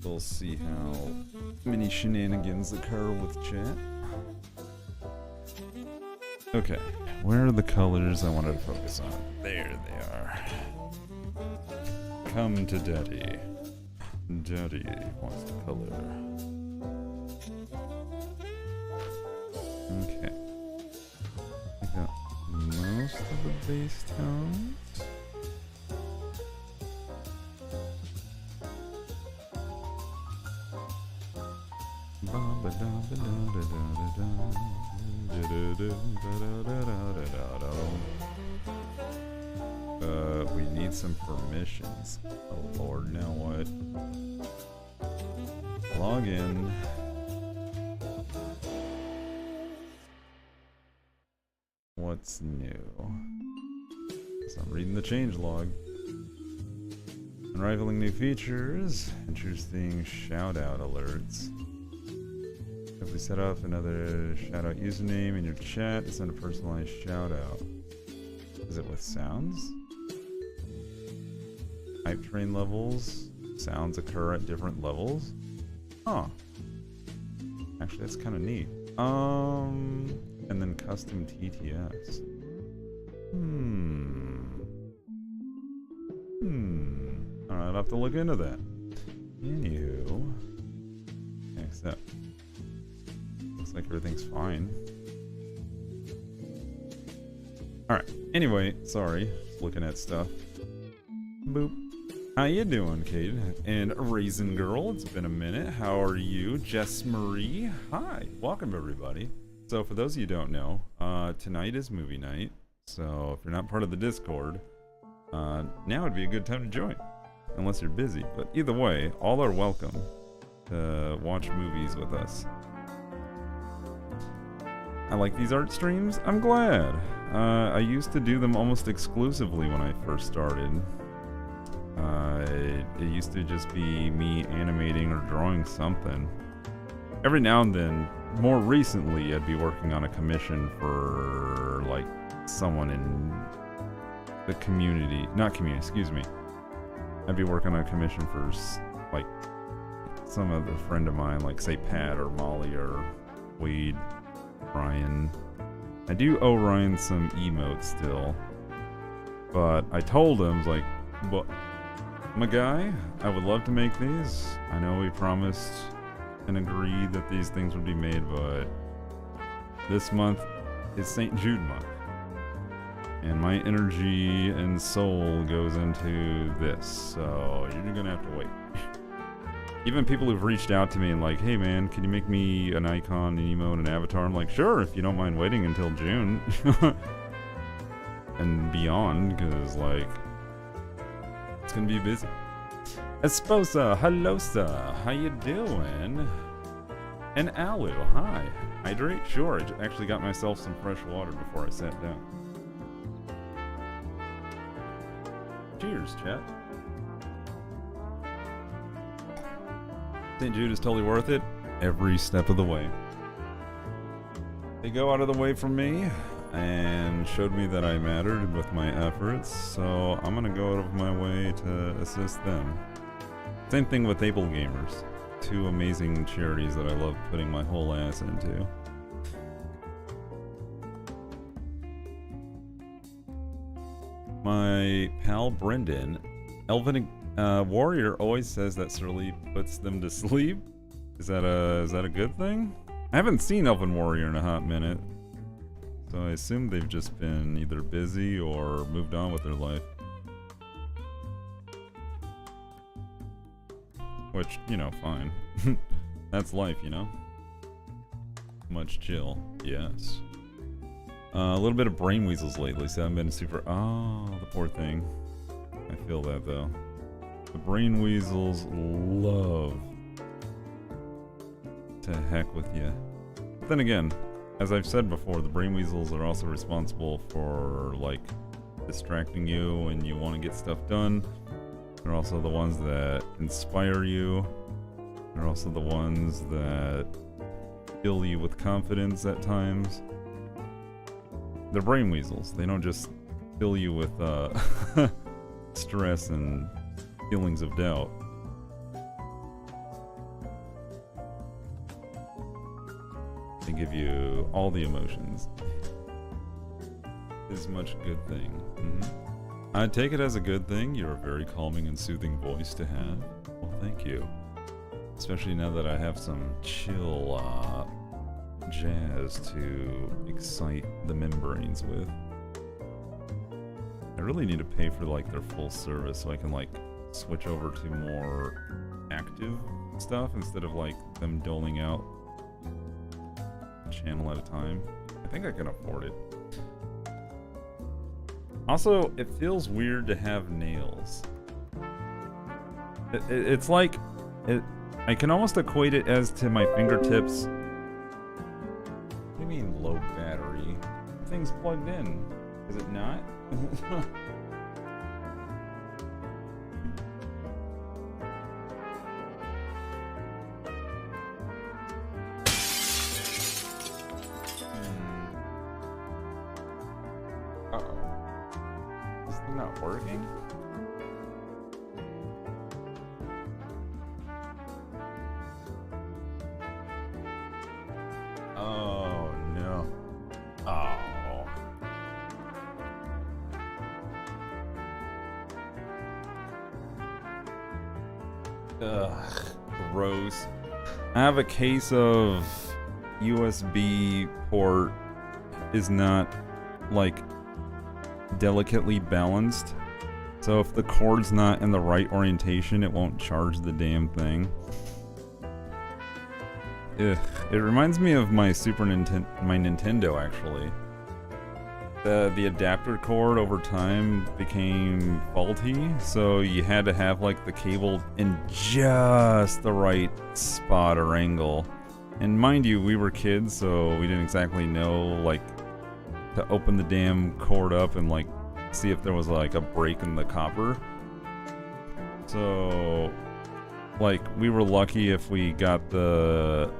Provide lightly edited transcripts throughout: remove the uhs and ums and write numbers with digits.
We'll see how many shenanigans occur with chat. Okay, where are the colors I wanted to focus on? There they are. Come to Daddy. Daddy wants to color. Okay. I got most of the base tones. We need some permissions. Oh Lord, now what? Log in. What's new? So I'm reading the changelog. Unrivaling new features. Interesting shout-out alerts. If we set up another shout-out username in your chat to send a personalized shout-out. Is it with sounds? Hype train levels. Sounds occur at different levels. Huh. Actually, that's kind of neat. And then custom TTS. Alright, I'll have to look into that. Anywho. Accept. Looks like everything's fine. Alright, anyway, sorry. Just looking at stuff. Boop. How you doing, Kate? And Raisin Girl, it's been a minute. How are you? Jess Marie, hi. Welcome, everybody. So, for those of you who don't know, tonight is movie night. So, if you're not part of the Discord, now would be a good time to join. Unless you're busy. But either way, all are welcome to watch movies with us. I like these art streams. I'm glad. I used to do them almost exclusively when I first started. It used to just be me animating or drawing something. Every now and then, more recently, I'd be working on a commission for, like, someone in the community. Not community, excuse me. I'd be working on a commission for, like, some other friend of mine, like, say, Pat or Molly or Wade, Ryan. I do owe Ryan some emotes still. But I told him, like, well, my guy, I would love to make these. I know we promised and agreed that these things would be made, but this month is St. Jude month. And my energy and soul goes into this, so you're gonna have to wait. Even people who've reached out to me and like, hey man, can you make me an icon, an emote, an avatar? I'm like, sure, if you don't mind waiting until June. And beyond, because like, it's gonna be busy. Esposa, hello sir, how you doing? And Alu, hi. Hydrate? Sure, I actually got myself some fresh water before I sat down. Cheers, chat. St. Jude is totally worth it, every step of the way. They go out of the way for me, and showed me that I mattered with my efforts, so I'm gonna go out of my way to assist them. Same thing with Able Gamers. Two amazing charities that I love putting my whole ass into. My pal Brendan, Elven Warrior always says that Surly puts them to sleep. Is that a good thing? I haven't seen Elven Warrior in a hot minute. So I assume they've just been either busy or moved on with their life. Which, you know, fine. That's life, you know? Much chill. Yes. A little bit of brain weasels lately, so I haven't been super... Oh, the poor thing. I feel that, though. The brain weasels love to heck with you. But then again, as I've said before, the brain weasels are also responsible for, like, distracting you when you want to get stuff done. They're also the ones that inspire you. They're also the ones that fill you with confidence at times. They're brain weasels. They don't just fill you with stress and feelings of doubt. They give you all the emotions. Is much good thing. I take it as a good thing. You're a very calming and soothing voice to have. Well, thank you. Especially now that I have some chill jazz to excite the membranes with. I really need to pay for like their full service so I can like switch over to more active stuff instead of like them doling out a channel at a time. I think I can afford it. Also, it feels weird to have nails. It's like I can almost equate it as to my fingertips. What do you mean low battery? The thing's plugged in. Is it not? Uh-oh. Is this not working? Oh no. Oh. Ugh, gross. I have a case of USB port is not like delicately balanced. So if the cord's not in the right orientation, it won't charge the damn thing. Ugh. It reminds me of my Nintendo actually. The adapter cord over time became faulty, so you had to have like the cable in just the right spot or angle. And mind you, we were kids, so we didn't exactly know like to open the damn cord up and like see if there was like a break in the copper. So like we were lucky if we got the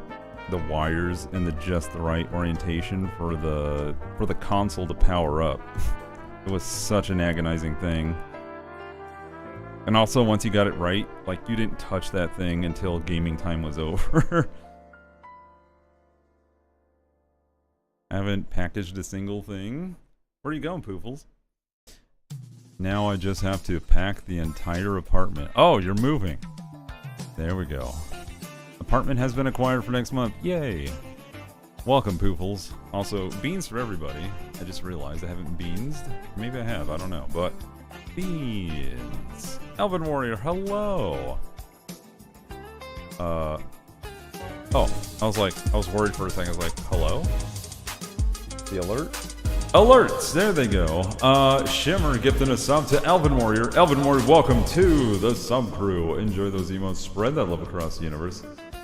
wires in just the right orientation for the console to power up. It was such an agonizing thing. And also once you got it right, like you didn't touch that thing until gaming time was over. I haven't packaged a single thing. Where are you going, Poofles? Now I just have to pack the entire apartment. Oh, you're moving. There we go. Apartment has been acquired for next month. Yay! Welcome, Poofles. Also, beans for everybody. I just realized I haven't beansed. Maybe I have, I don't know. But, beans. Elven Warrior, hello! Oh, I was worried for a second. I was like, hello? The alert? Alerts! There they go. Shimmer gifted a sub to Elven Warrior. Elven Warrior, welcome to the sub crew. Enjoy those emotes. Spread that love across the universe.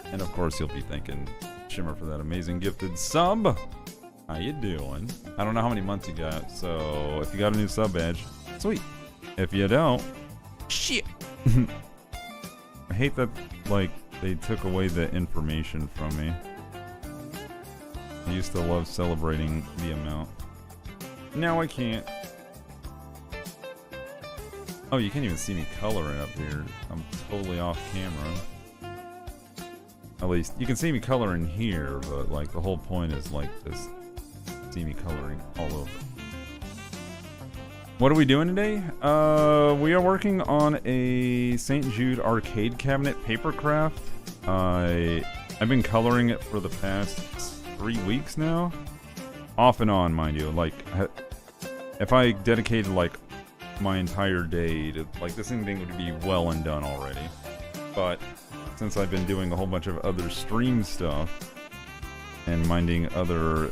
And of course, you'll be thanking Shimmer for that amazing gifted sub. How you doing? I don't know how many months you got, so if you got a new sub badge, sweet. If you don't, shit. I hate that, like, they took away the information from me. I used to love celebrating the amount. Now I can't. Oh, you can't even see me coloring up here. I'm totally off camera. At least, you can see me coloring here, but like the whole point is like this, see me coloring all over. What are we doing today? We are working on a St. Jude arcade cabinet Papercraft. I've been coloring it for the past 3 weeks now. Off and on, mind you. Like, if I dedicated like my entire day to, like, this thing would be well and done already. But since I've been doing a whole bunch of other stream stuff and minding other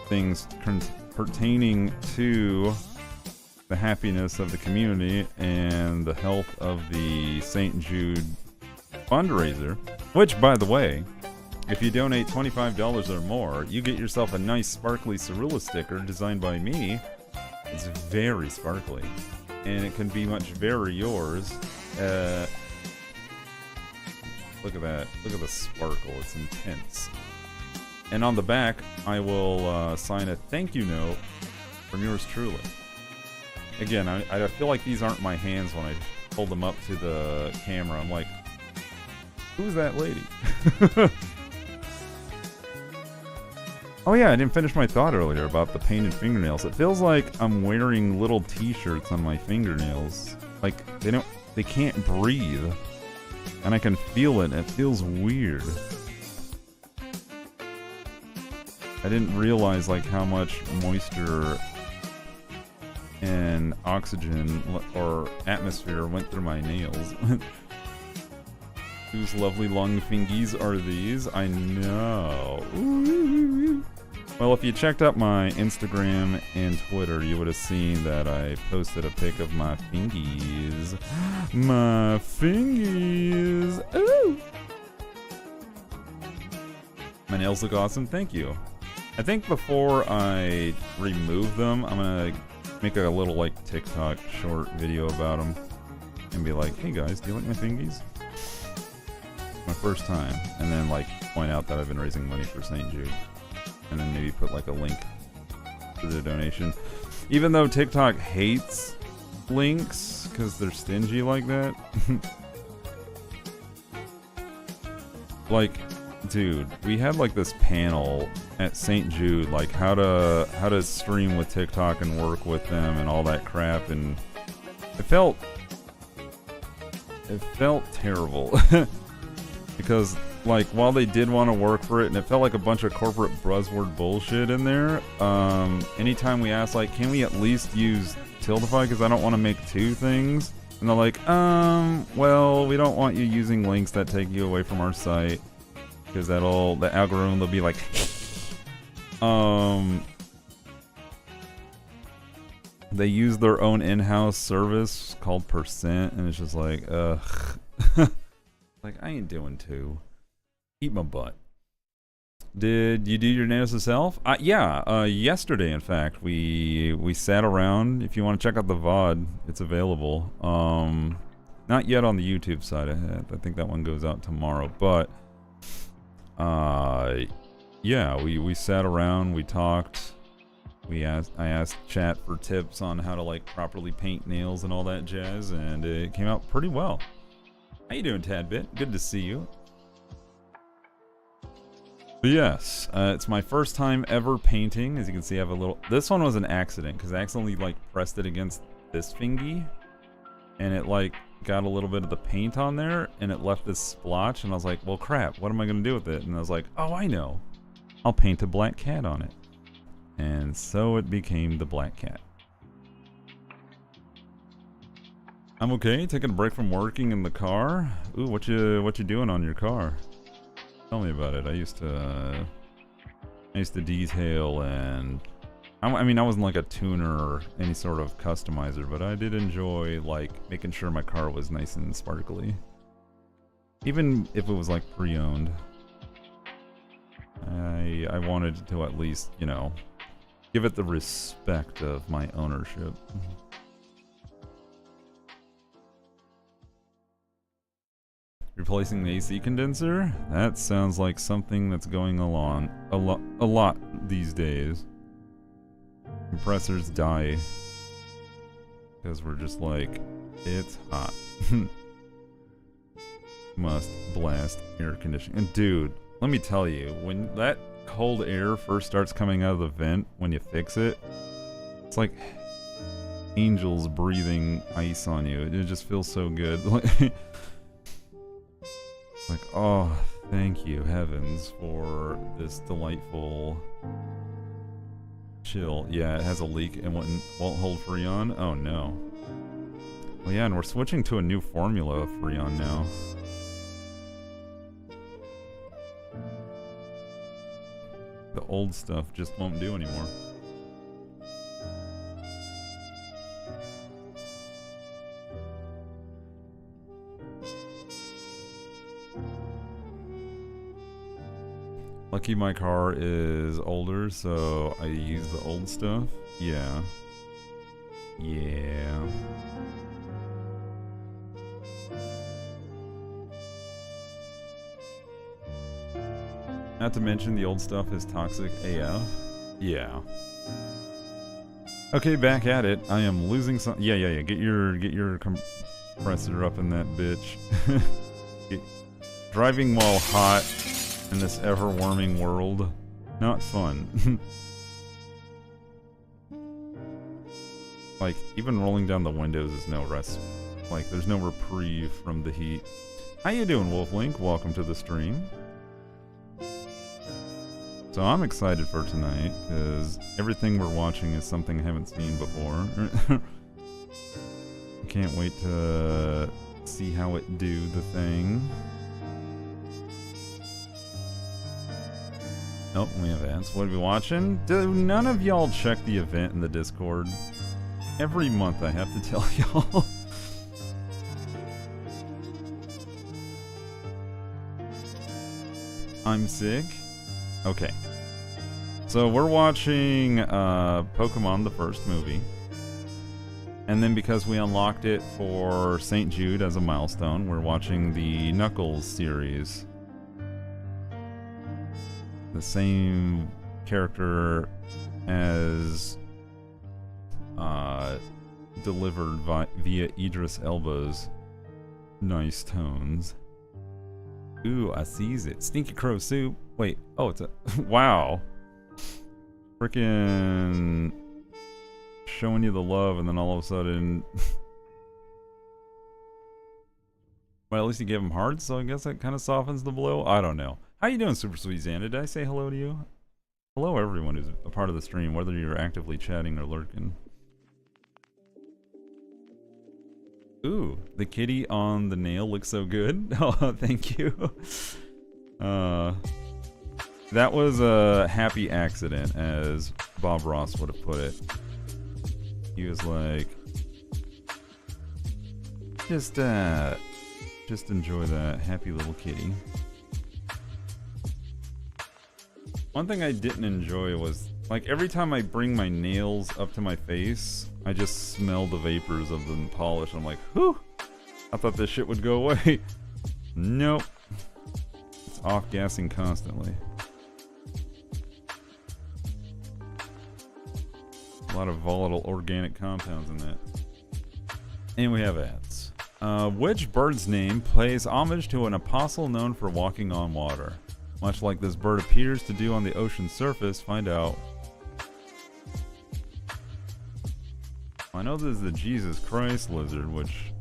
things pertaining to the happiness of the community and the health of the St. Jude fundraiser, which, by the way, if you donate $25 or more, you get yourself a nice sparkly Cerulikat sticker designed by me. It's very sparkly, and it can be much very yours. Look at that. Look at the sparkle. It's intense. And on the back, I will sign a thank you note from yours truly. again, I feel like these aren't my hands when I hold them up to the camera. I'm like, who's that lady? Oh yeah, I didn't finish my thought earlier about the painted fingernails. It feels like I'm wearing little t-shirts on my fingernails. Like, they can't breathe. And I can feel it, and it feels weird. I didn't realize, like, how much moisture and oxygen or atmosphere went through my nails. Whose lovely long fingies are these? I know. Ooh. Well, if you checked out my Instagram and Twitter, you would have seen that I posted a pic of my fingies. My fingies. Ooh. My nails look awesome. Thank you. I think before I remove them, I'm gonna make a little like TikTok short video about them and be like, hey guys, do you like my fingies? My first time. And then like point out that I've been raising money for St. Jude. And then maybe put like a link to the donation. Even though TikTok hates links because they're stingy like that. Like, dude, we had like this panel at St. Jude, like how to stream with TikTok and work with them and all that crap, and it felt terrible. Because like while they did want to work for it, and it felt like a bunch of corporate buzzword bullshit in there, anytime we asked like, can we at least use Tiltify because I don't want to make two things, and they're like, well, we don't want you using links that take you away from our site because the algorithm will be like they use their own in-house service called Percent, and it's just like, ugh. Like, I ain't doing two. Eat my butt. Did you do your nails yourself? Yeah, yesterday, in fact, we sat around. If you want to check out the VOD, it's available. Not yet on the YouTube side. I think that one goes out tomorrow. But, yeah, we sat around, we talked. I asked chat for tips on how to, like, properly paint nails and all that jazz, and it came out pretty well. How you doing, Tadbit? Good to see you. But yes, it's my first time ever painting. As you can see, I have a little... This one was an accident, because I accidentally, like, pressed it against this fingy. And it, like, got a little bit of the paint on there, and it left this splotch, and I was like, well, crap, what am I going to do with it? And I was like, oh, I know. I'll paint a black cat on it. And so it became the black cat. I'm okay, taking a break from working in the car. Ooh, what you doing on your car? Tell me about it. I used to detail, and I mean I wasn't like a tuner or any sort of customizer, but I did enjoy like making sure my car was nice and sparkly. Even if it was like pre-owned. I wanted to at least, you know, give it the respect of my ownership. Replacing the AC condenser? That sounds like something that's going along a lot these days. Compressors die because we're just like, it's hot. Must blast air conditioning. And dude, let me tell you, when that cold air first starts coming out of the vent, when you fix it, it's like angels breathing ice on you. It just feels so good. Like, oh, thank you, heavens, for this delightful chill. Yeah, it has a leak and won't hold Freon. Oh no. Well, yeah, and we're switching to a new formula of Freon now. The old stuff just won't do anymore. Lucky my car is older, so I use the old stuff. Yeah. Yeah. Not to mention the old stuff is toxic AF. Yeah. Okay, back at it. I am losing some. Yeah. Get your compressor up in that bitch. Driving while hot in this ever-warming world, not fun. Like, even rolling down the windows is no rest. Like, there's no reprieve from the heat. How you doing, Wolflink? Welcome to the stream. So I'm excited for tonight, because everything we're watching is something I haven't seen before. I can't wait to see how it do the thing. Oh, we have ads. What are we watching? Do none of y'all check the event in the Discord? Every month I have to tell y'all. I'm sick. Okay. So we're watching Pokemon, the first movie. And then because we unlocked it for St. Jude as a milestone, we're watching the Knuckles series. The same character as delivered via Idris Elba's nice tones. Ooh, I sees it. Stinky Crow Soup. Wait, oh, it's a... wow. Frickin' showing you the love, and then all of a sudden... well, at least you gave him hearts, so I guess that kind of softens the blow. I don't know. How you doing, Super Sweet Xana? Did I say hello to you? Hello, everyone who's a part of the stream, whether you're actively chatting or lurking. Ooh, the kitty on the nail looks so good. Oh, thank you. That was a happy accident, as Bob Ross would have put it. He was like, just enjoy that happy little kitty. One thing I didn't enjoy was, like, every time I bring my nails up to my face, I just smell the vapors of the polish. I'm like, whew! I thought this shit would go away. Nope. It's off-gassing constantly. A lot of volatile organic compounds in that. And we have ads. Which bird's name pays homage to an apostle known for walking on water? Much like this bird appears to do on the ocean's surface, find out. I know this is the Jesus Christ lizard, which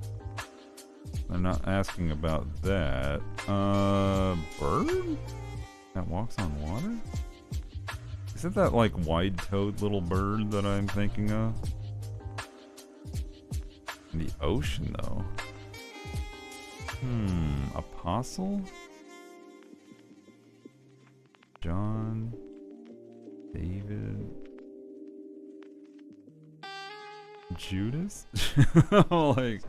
they're not asking about that. Bird? That walks on water? Is it that, like, wide-toed little bird that I'm thinking of? In the ocean, though. Apostle? John? David? Judas? Like,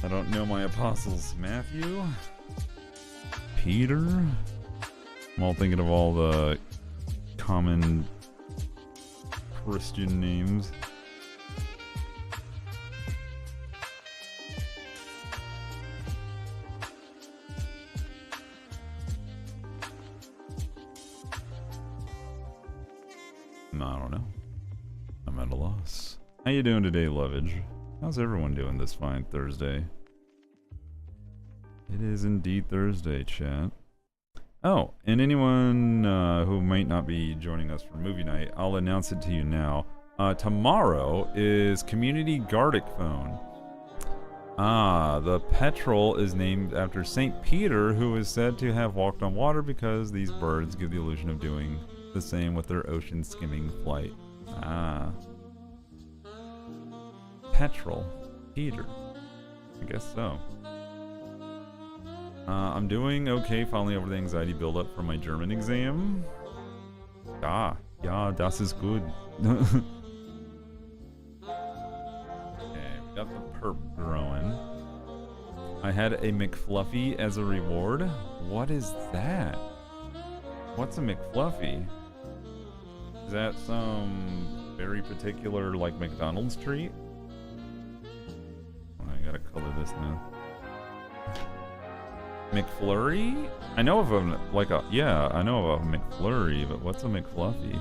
I don't know my apostles. Matthew? Peter? I'm all thinking of all the common Christian names. I don't know. I'm at a loss. How you doing today, Lovage? How's everyone doing this fine Thursday? It is indeed Thursday, chat. Oh, and anyone who might not be joining us for movie night, I'll announce it to you now. Tomorrow is Community Gardic Phone. The petrel is named after St. Peter, who is said to have walked on water because these birds give the illusion of doing the same with their ocean skimming flight. Petrel. Peter. I guess so. I'm doing okay, finally over the anxiety buildup for my German exam. Ja, das ist gut. Okay, we got the perp growing. I had a McFluffy as a reward. What is that? What's a McFluffy? Is that some very particular, like, McDonald's treat? I gotta color this now. McFlurry? I know of a, like a, yeah, I know of a McFlurry, but what's a McFluffy?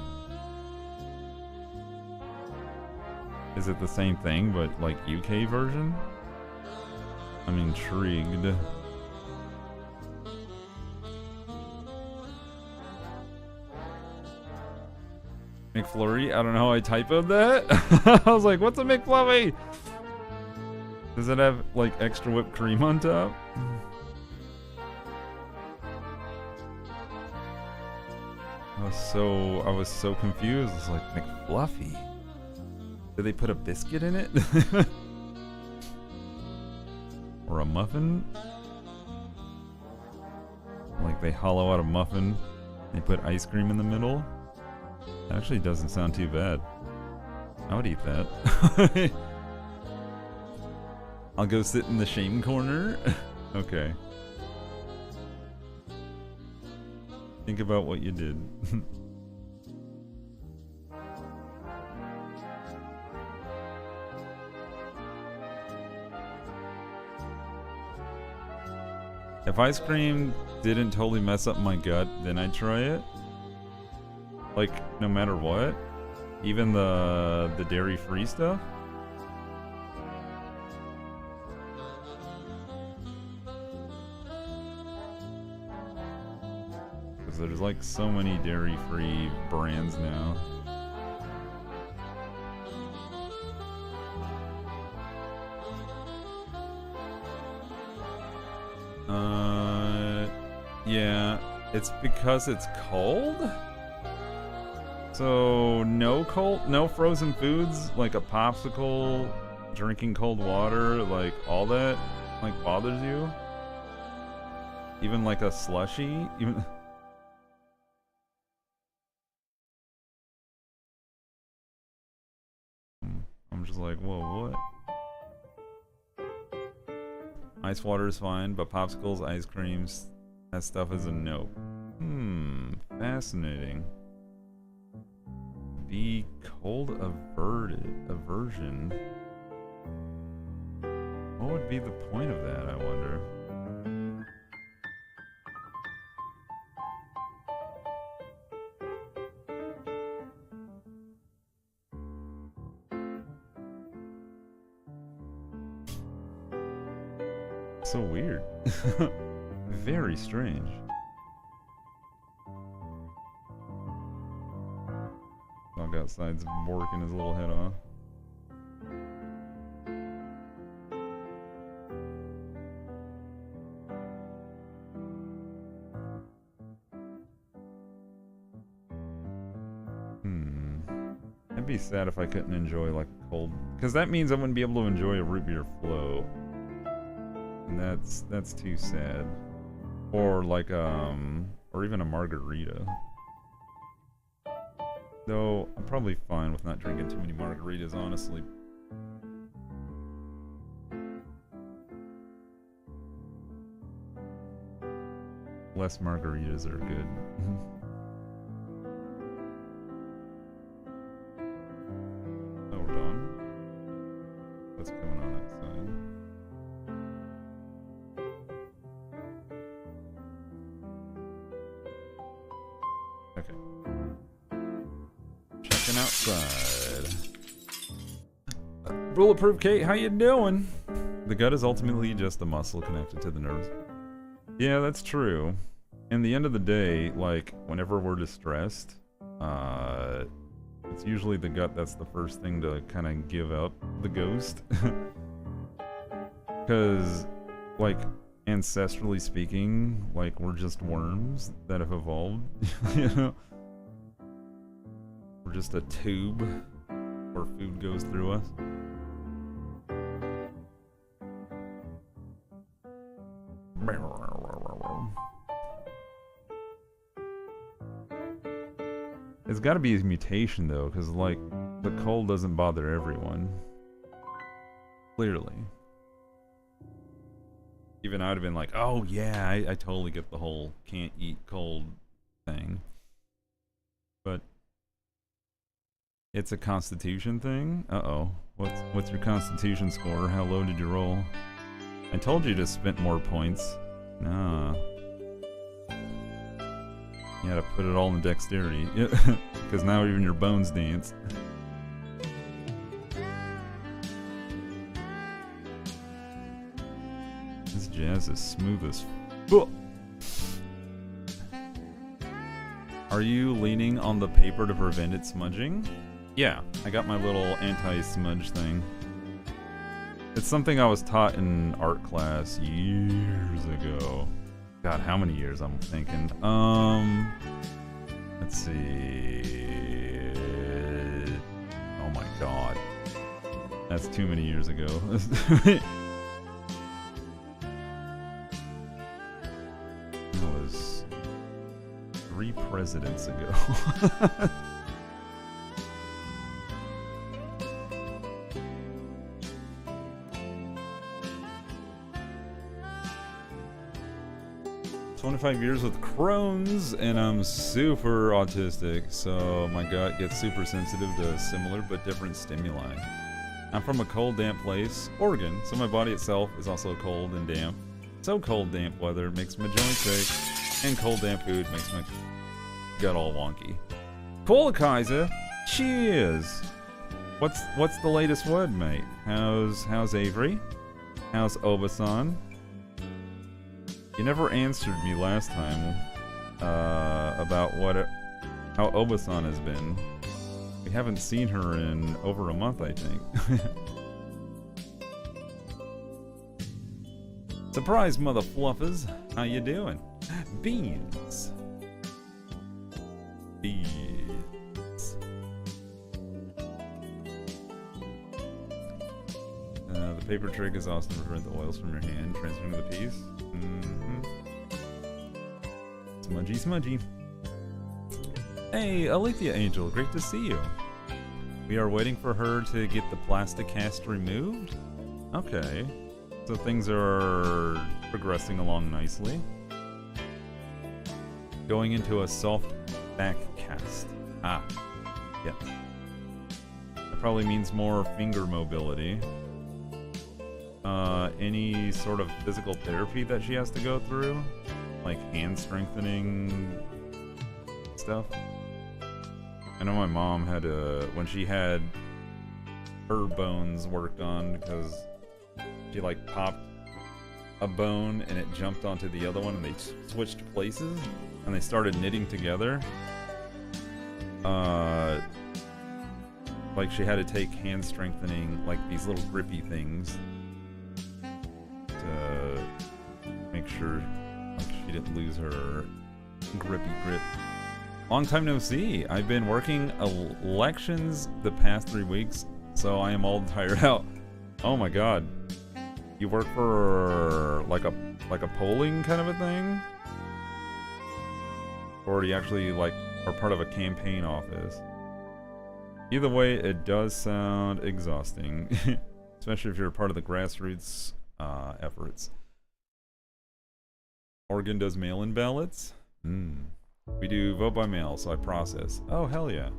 Is it the same thing, but like UK version? I'm intrigued. McFlurry? I don't know how I typoed that. I was like, what's a McFlurry? Does it have like extra whipped cream on top? I was so confused. It's like McFluffy. Did they put a biscuit in it? Or a muffin? Like they hollow out a muffin, they put ice cream in the middle? That actually doesn't sound too bad. I would eat that. I'll go sit in the shame corner. Okay. Think about what you did. If ice cream didn't totally mess up my gut, then I'd try it. Like, no matter what. Even the dairy-free stuff. Because there's like so many dairy-free brands now. Yeah, it's because it's cold? So no frozen foods, like a popsicle, drinking cold water, like all that, like bothers you? Even like a slushie? Even... I'm just like, whoa, what? Ice water is fine, but popsicles, ice creams, that stuff is a no. Fascinating. The cold aversion. What would be the point of that, I wonder? So weird. Very strange. Dog outside's working his little head off. I'd be sad if I couldn't enjoy like a cold, because that means I wouldn't be able to enjoy a root beer float. And that's too sad. Or like or even a margarita. Though I'm probably fine with not drinking too many margaritas, honestly. Less margaritas are good. Oh, we're done. What's going on outside? Okay. Checking outside. Bulletproof Kate, how you doing? The gut is ultimately just a muscle connected to the nerves. Yeah, that's true. In the end of the day, like, whenever we're distressed, it's usually the gut that's the first thing to kind of give up the ghost. Because, like, ancestrally speaking, like, we're just worms that have evolved, you know? We're just a tube where food goes through us. It's gotta be a mutation though, because like, the cold doesn't bother everyone. Clearly. Even I'd have been like, oh yeah, I totally get the whole can't eat cold thing. But it's a constitution thing? Uh-oh. What's your constitution score? How low did you roll? I told you to spend more points. Nah. You gotta put it all in dexterity. Because now even your bones dance. jazz is smooth as fuck. Are you leaning on the paper to prevent it smudging? Yeah, I got my little anti-smudge thing. It's something I was taught in art class years ago. God, how many years I'm thinking. Let's see. Oh my god. That's too many years ago. It was 3 presidents ago. 25 years with Crohn's, and I'm super autistic, so my gut gets super sensitive to similar but different stimuli. I'm from a cold, damp place, Oregon, so my body itself is also cold and damp. So cold, damp weather makes my joints ache, and cold, damp food makes my gut all wonky. Cool, Kaiser. Cheers. What's the latest word, mate? How's Avery? How's Obasan? You never answered me last time about how Obasan has been. We haven't seen her in over a month, I think. Surprise, mother fluffers! How you doing? Beans. Beans. The paper trick is awesome to prevent the oils from your hand transferring to the piece. Smudgy, smudgy. Hey, Alethea Angel, great to see you. We are waiting for her to get the plastic cast removed? Okay. So things are progressing along nicely. Going into a soft back cast. Ah, yes. That probably means more finger mobility. Any sort of physical therapy that she has to go through? Like hand strengthening stuff? I know my mom had when she had her bones worked on, because she like popped a bone and it jumped onto the other one and they switched places and they started knitting together. Like she had to take hand strengthening, like these little grippy things to make sure like she didn't lose her grippy grip. Long time no see. I've been working elections the past 3 weeks, so I am all tired out. Oh my god. You work for like a polling kind of a thing? Or do you actually like are part of a campaign office? Either way, it does sound exhausting. Especially if you're part of the grassroots efforts. Oregon does mail-in ballots? We do vote by mail, so I process. Oh, hell yeah.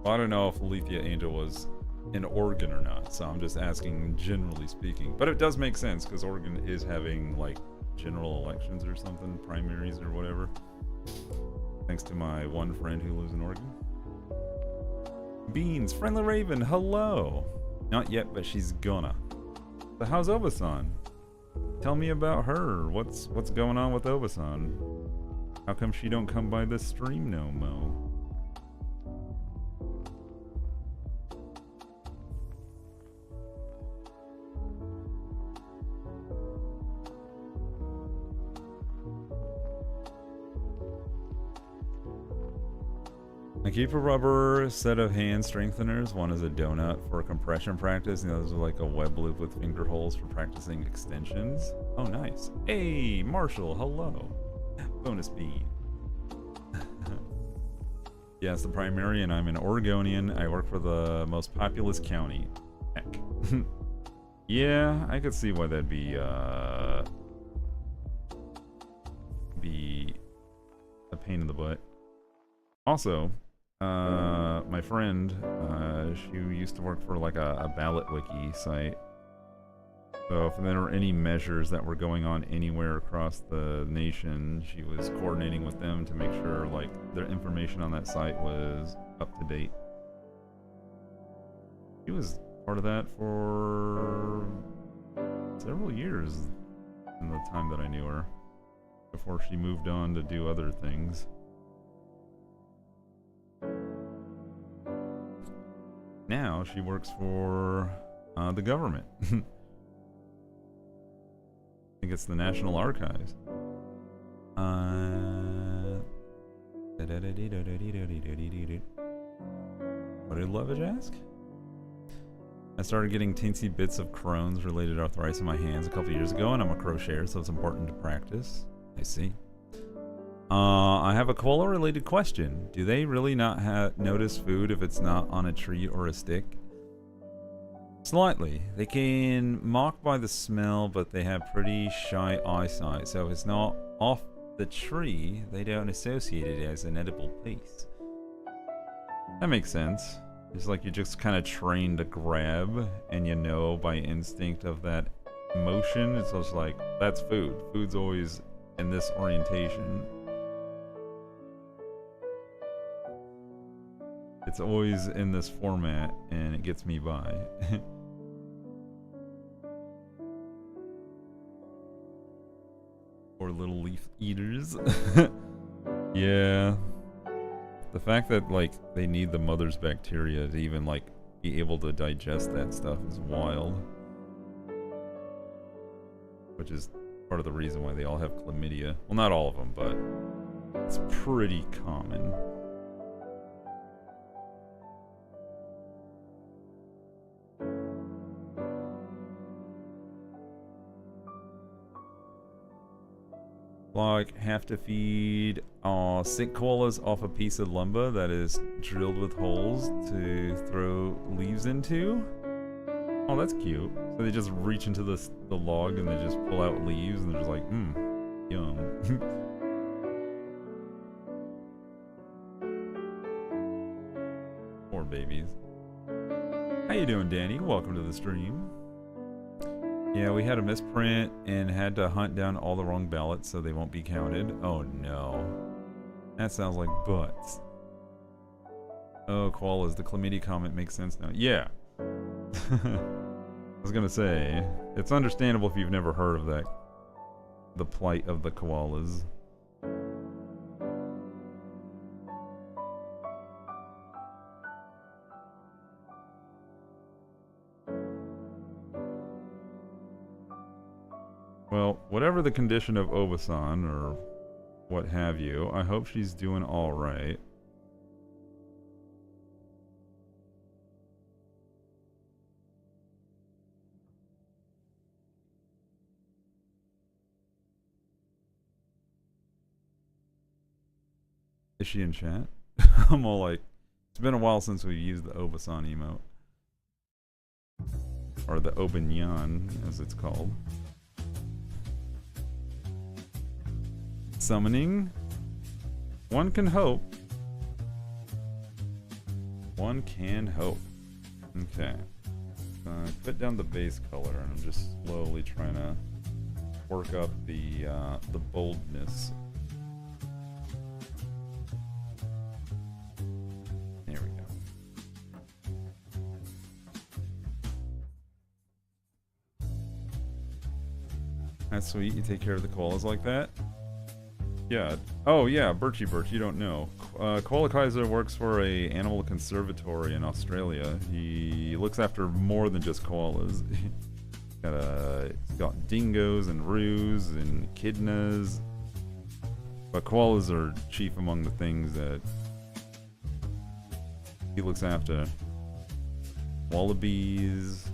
Well, I don't know if Alethea Angel was in Oregon or not, so I'm just asking generally speaking. But it does make sense, because Oregon is having, like, general elections or something, primaries or whatever. Thanks to my one friend who lives in Oregon. Beans, Friendly Raven, hello! Not yet, but she's gonna. So how's Obasan? Tell me about her. What's going on with Obasan? How come she don't come by the stream no mo? I keep a rubber set of hand strengtheners. One is a donut for compression practice, and the others are like a web loop with finger holes for practicing extensions. Oh, nice. Hey, Marshall, hello. Bonus bean. Yes, the primary, and I'm an Oregonian. I work for the most populous county. Heck. Yeah, I could see why that'd be a pain in the butt. Also, my friend, she used to work for like a ballot wiki site. So if there were any measures that were going on anywhere across the nation, she was coordinating with them to make sure like their information on that site was up to date. She was part of that for several years. in the time that I knew her, before she moved on to do other things. Now she works for the government. I think it's the National Archives. What did Lovage ask? I started getting teensy bits of Crohn's related arthritis in my hands a couple years ago, and I'm a crocheter, so it's important to practice. I see. I have a koala related question. Do they really not notice food if it's not on a tree or a stick? Slightly. They can mock by the smell, but they have pretty shy eyesight, so if it's not off the tree, they don't associate it as an edible piece. That makes sense. It's like you're just kind of trained to grab, and you know by instinct of that motion. It's just like, that's food. Food's always in this orientation. It's always in this format, and it gets me by. Or little leaf eaters. Yeah. The fact that, like, they need the mother's bacteria to even, like, be able to digest that stuff is wild. Which is part of the reason why they all have chlamydia. Well, not all of them, but it's pretty common. Like, have to feed sick koalas off a piece of lumber that is drilled with holes to throw leaves into. Oh, that's cute. So they just reach into the log and they just pull out leaves and they're just like, yum. Poor babies. How you doing, Danny? Welcome to the stream. Yeah, we had a misprint and had to hunt down all the wrong ballots so they won't be counted. Oh no. That sounds like butts. Oh, koalas, the chlamydia comment makes sense now. Yeah. I was gonna say, it's understandable if you've never heard of that. The plight of the koalas. Well, whatever the condition of Obasan, or what have you, I hope she's doing alright. Is she in chat? I'm all like, it's been a while since we've used the Obasan emote. Or the Obanyan, as it's called. Summoning? One can hope. One can hope. Okay. Put down the base color, and I'm just slowly trying to work up the boldness. There we go. That's sweet. You take care of the koalas like that? Yeah. Oh, yeah, Birchie Birch, you don't know. Koala Kaiser works for a animal conservatory in Australia. He looks after more than just koalas. He's got dingoes and roos and echidnas. But koalas are chief among the things that he looks after. Wallabies.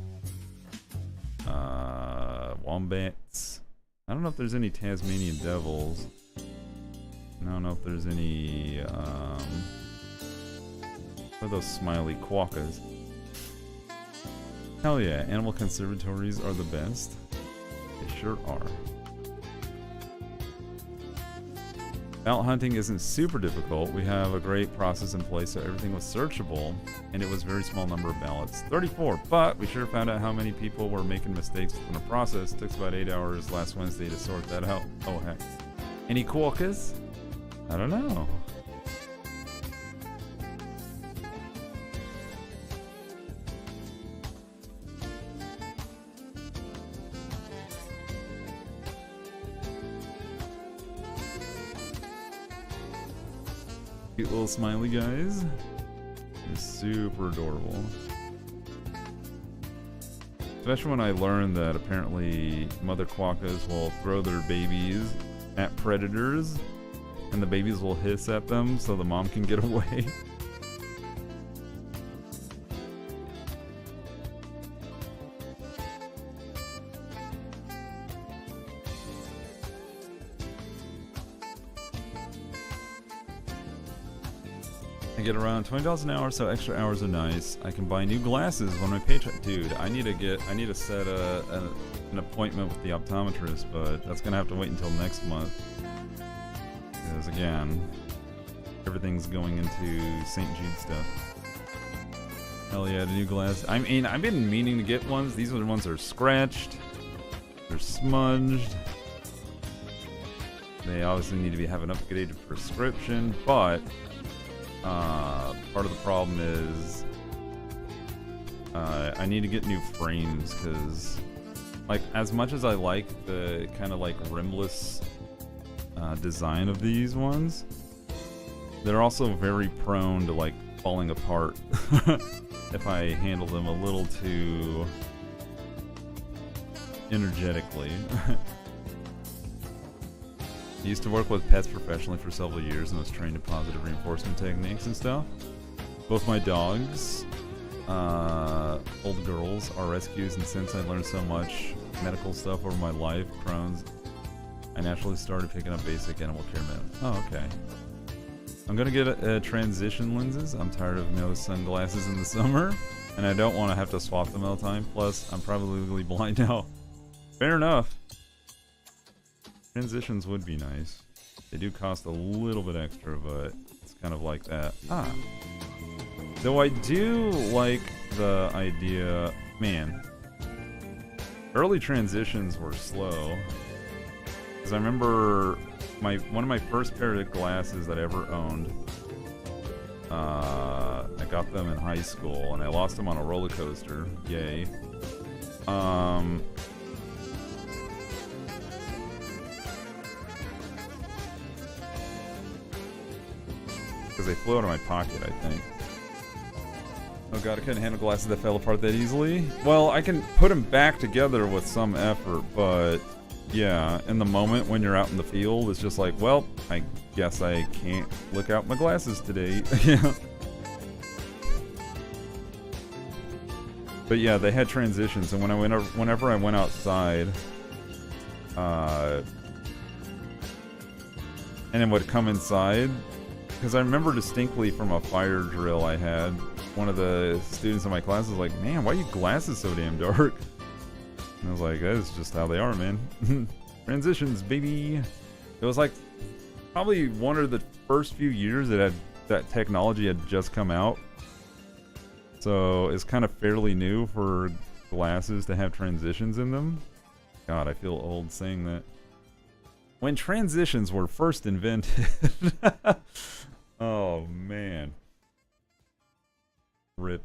Wombats. I don't know if there's any Tasmanian devils. I don't know if there's any, what are those smiley quokkas? Hell yeah, animal conservatories are the best. They sure are. Ballot hunting isn't super difficult. We have a great process in place so everything was searchable, and it was a very small number of ballots. 34, but we sure found out how many people were making mistakes in the process. It took about 8 hours last Wednesday to sort that out. Oh heck. Any quokkas? I don't know. Cute little smiley guys. They're super adorable. Especially when I learned that apparently mother quokkas will throw their babies at predators and the babies will hiss at them so the mom can get away. I get around $20 an hour, so extra hours are nice. I can buy new glasses when my paycheck. Dude, I need to set an appointment with the optometrist, but that's gonna have to wait until next month. Because again, everything's going into St. Jude stuff. Hell yeah, the new glasses. I mean, I've been meaning to get ones. These are the ones that are scratched. They're smudged. They obviously need to have an upgraded prescription, but part of the problem is I need to get new frames because, like, as much as I like the kind of like rimless design of these ones, they're also very prone to like falling apart if I handle them a little too energetically. I used to work with pets professionally for several years and was trained in positive reinforcement techniques and stuff. Both my dogs, old girls, are rescues, and since I learned so much medical stuff over my life, Crohn's, I naturally started picking up basic animal care med. Oh, okay. I'm gonna get transition lenses. I'm tired of no sunglasses in the summer, and I don't want to have to swap them all the time. Plus, I'm probably legally blind now. Fair enough. Transitions would be nice. They do cost a little bit extra, but it's kind of like that. Ah. Though I do like the idea... Man. Early transitions were slow. Because I remember one of my first pair of glasses that I ever owned. I got them in high school, and I lost them on a roller coaster. Yay. Because they flew out of my pocket, I think. Oh god, I couldn't handle glasses that fell apart that easily. Well, I can put them back together with some effort, but yeah, in the moment when you're out in the field, it's just like, well, I guess I can't look out my glasses today. Yeah. But yeah, they had transitions, and whenever I went outside, and it would come inside, because I remember distinctly from a fire drill I had, one of the students in my class was like, man, why are your glasses so damn dark? And I was like, that's just how they are, man. Transitions, baby. It was like probably one of the first few years that technology had just come out. So it's kind of fairly new for glasses to have transitions in them. God, I feel old saying that. When transitions were first invented. Oh, man. Rip.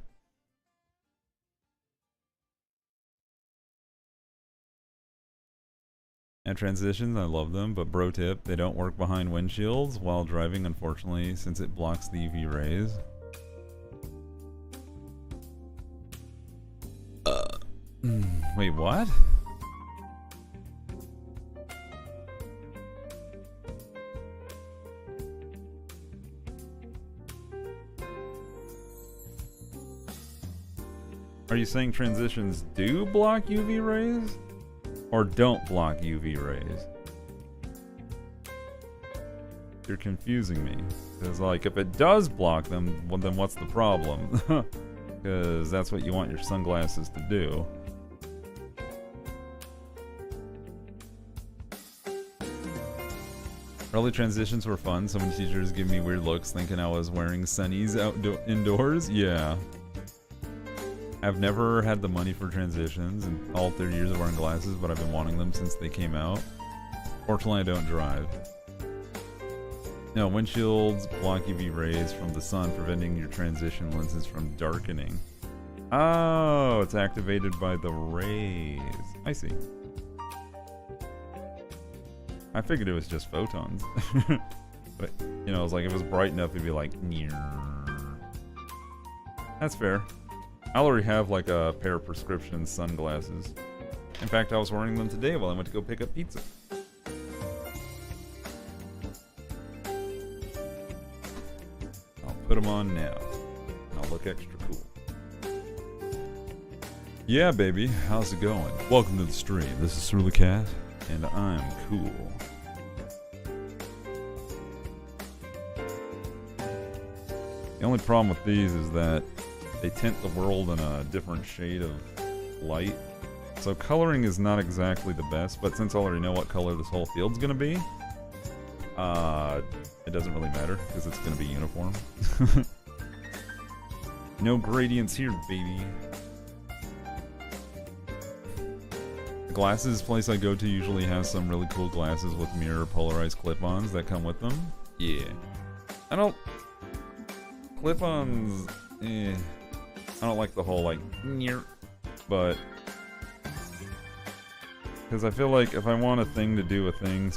And transitions, I love them, but bro tip, they don't work behind windshields while driving, unfortunately, since it blocks the UV rays. Wait, what? Are you saying transitions do block UV rays? Or don't block UV rays? You're confusing me. Because, like, if it does block them, well, then what's the problem? Because that's what you want your sunglasses to do. Early transitions were fun. Some teachers give me weird looks thinking I was wearing sunnies indoors. Yeah. I've never had the money for transitions in all 30 years of wearing glasses, but I've been wanting them since they came out. Fortunately, I don't drive. No, windshields block UV rays from the sun, preventing your transition lenses from darkening. Oh, it's activated by the rays. I see. I figured it was just photons. But, you know, it's like if it was bright enough, it'd be like, near. That's fair. I already have like a pair of prescription sunglasses. In fact, I was wearing them today while I went to go pick up pizza. I'll put them on now. I'll look extra cool. Yeah, baby. How's it going? Welcome to the stream. This is Cerulikat, and I'm cool. The only problem with these is that they tint the world in a different shade of light. So coloring is not exactly the best, but since I already know what color this whole field's gonna be, it doesn't really matter, because it's gonna be uniform. No gradients here, baby. The glasses place I go to usually has some really cool glasses with mirror polarized clip-ons that come with them. Yeah. I don't... Clip-ons... I don't like the whole, like, but... Because I feel like if I want a thing to do a thing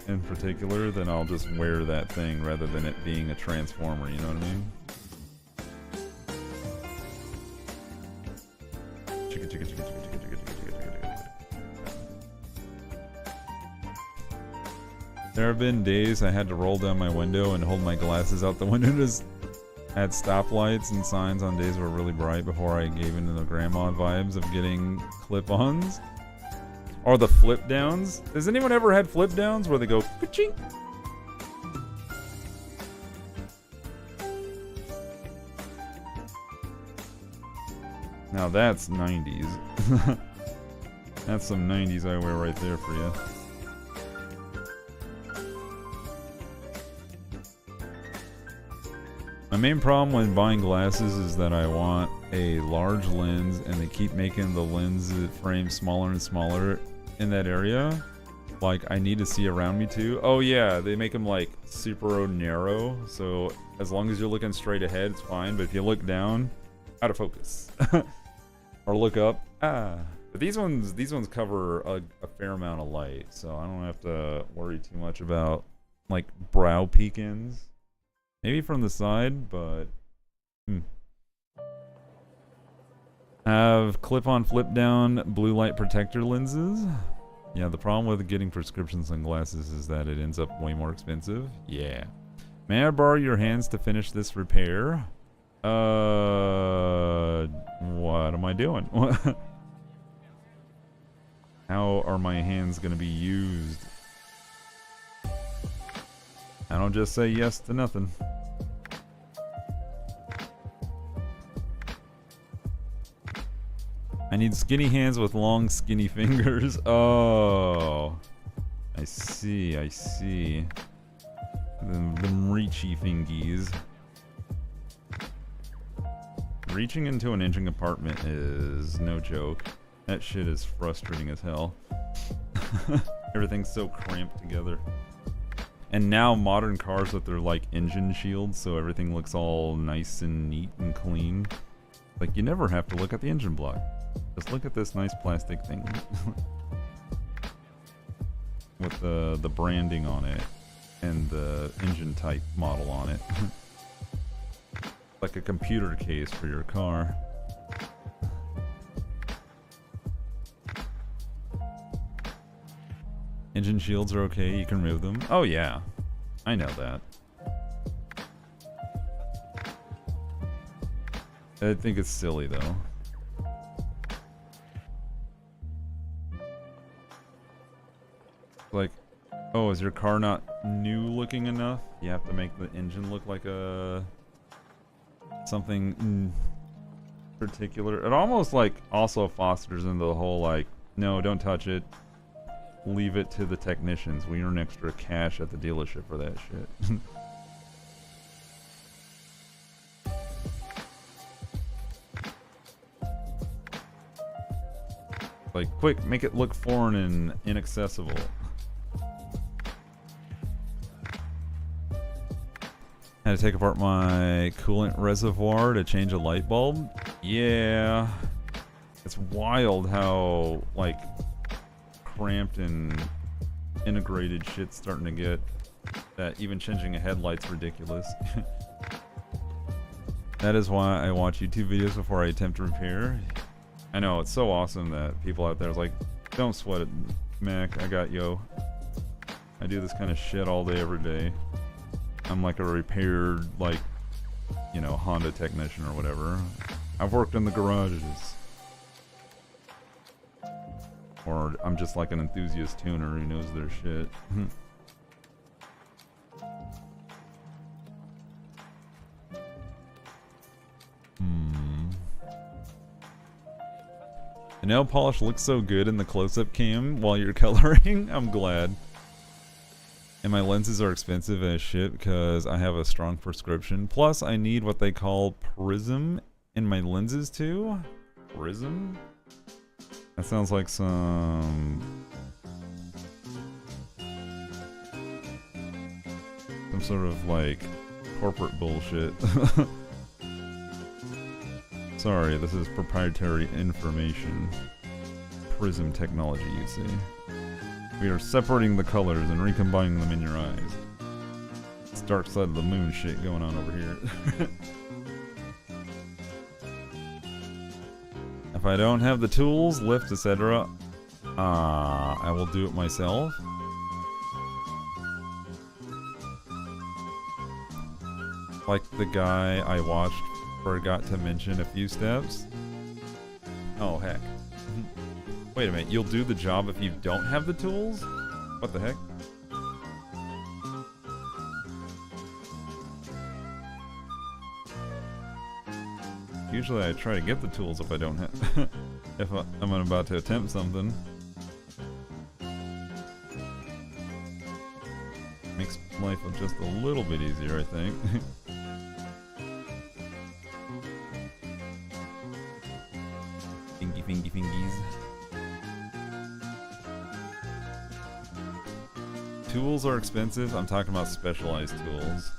in particular, then I'll just wear that thing rather than it being a transformer, you know what I mean? There have been days I had to roll down my window and hold my glasses out the window to add stoplights and signs on days were really bright before I gave into the grandma vibes of getting clip-ons. Or the flip downs. Has anyone ever had flip downs where they go ka-ching? Now that's 90s. That's some 90s eyewear right there for you. My main problem when buying glasses is that I want a large lens and they keep making the lens frame smaller and smaller in that area. Like, I need to see around me too. Oh yeah, they make them like super narrow, so as long as you're looking straight ahead, it's fine, but if you look down, out of focus. Or look up, but these ones cover a fair amount of light, so I don't have to worry too much about like brow peek-ins. Maybe from the side, but... Have clip-on, flip-down blue light protector lenses. Yeah, the problem with getting prescription sunglasses is that it ends up way more expensive. Yeah. May I borrow your hands to finish this repair? What am I doing? How are my hands gonna be used? I don't just say yes to nothing. I need skinny hands with long, skinny fingers. Oh. I see, I see. Them reachy fingies. Reaching into an engine compartment is no joke. That shit is frustrating as hell. Everything's so cramped together. And now modern cars with their like engine shields, so everything looks all nice and neat and clean. Like you never have to look at the engine block. Just look at this nice plastic thing. With the branding on it and the engine type model on it. Like a computer case for your car. Engine shields are okay, you can remove them. Oh yeah, I know that. I think it's silly though. Like, oh, is your car not new looking enough? You have to make the engine look like a... something particular. It almost like also fosters into the whole like, no, don't touch it. Leave it to the technicians. We earn extra cash at the dealership for that shit. Like, quick, make it look foreign and inaccessible. Had to take apart my coolant reservoir to change a light bulb. Yeah. It's wild how, like, cramped and integrated shit's starting to get that even changing a headlight's ridiculous. That is why I watch YouTube videos before I attempt to repair. I know, it's so awesome that people out there is like, don't sweat it, Mac, I got yo. I do this kind of shit all day, every day. I'm like a repaired, like, you know, Honda technician or whatever. I've worked in the garages. Or I'm just like an enthusiast tuner who knows their shit. The nail polish looks so good in the close-up cam while you're coloring. I'm glad. And my lenses are expensive as shit because I have a strong prescription. Plus, I need what they call prism in my lenses too. Prism? That sounds like some sort of like corporate bullshit. Sorry, this is proprietary information. Prism technology, you see. We are separating the colors and recombining them in your eyes. It's dark side of the moon shit going on over here. If I don't have the tools, lift, etc., I will do it myself. Like the guy I watched forgot to mention a few steps. Oh, heck. Wait a minute, you'll do the job if you don't have the tools? What the heck? Usually I try to get the tools if I don't have... if I'm about to attempt something. Makes life just a little bit easier, I think. Fingies. Tools are expensive. I'm talking about specialized tools.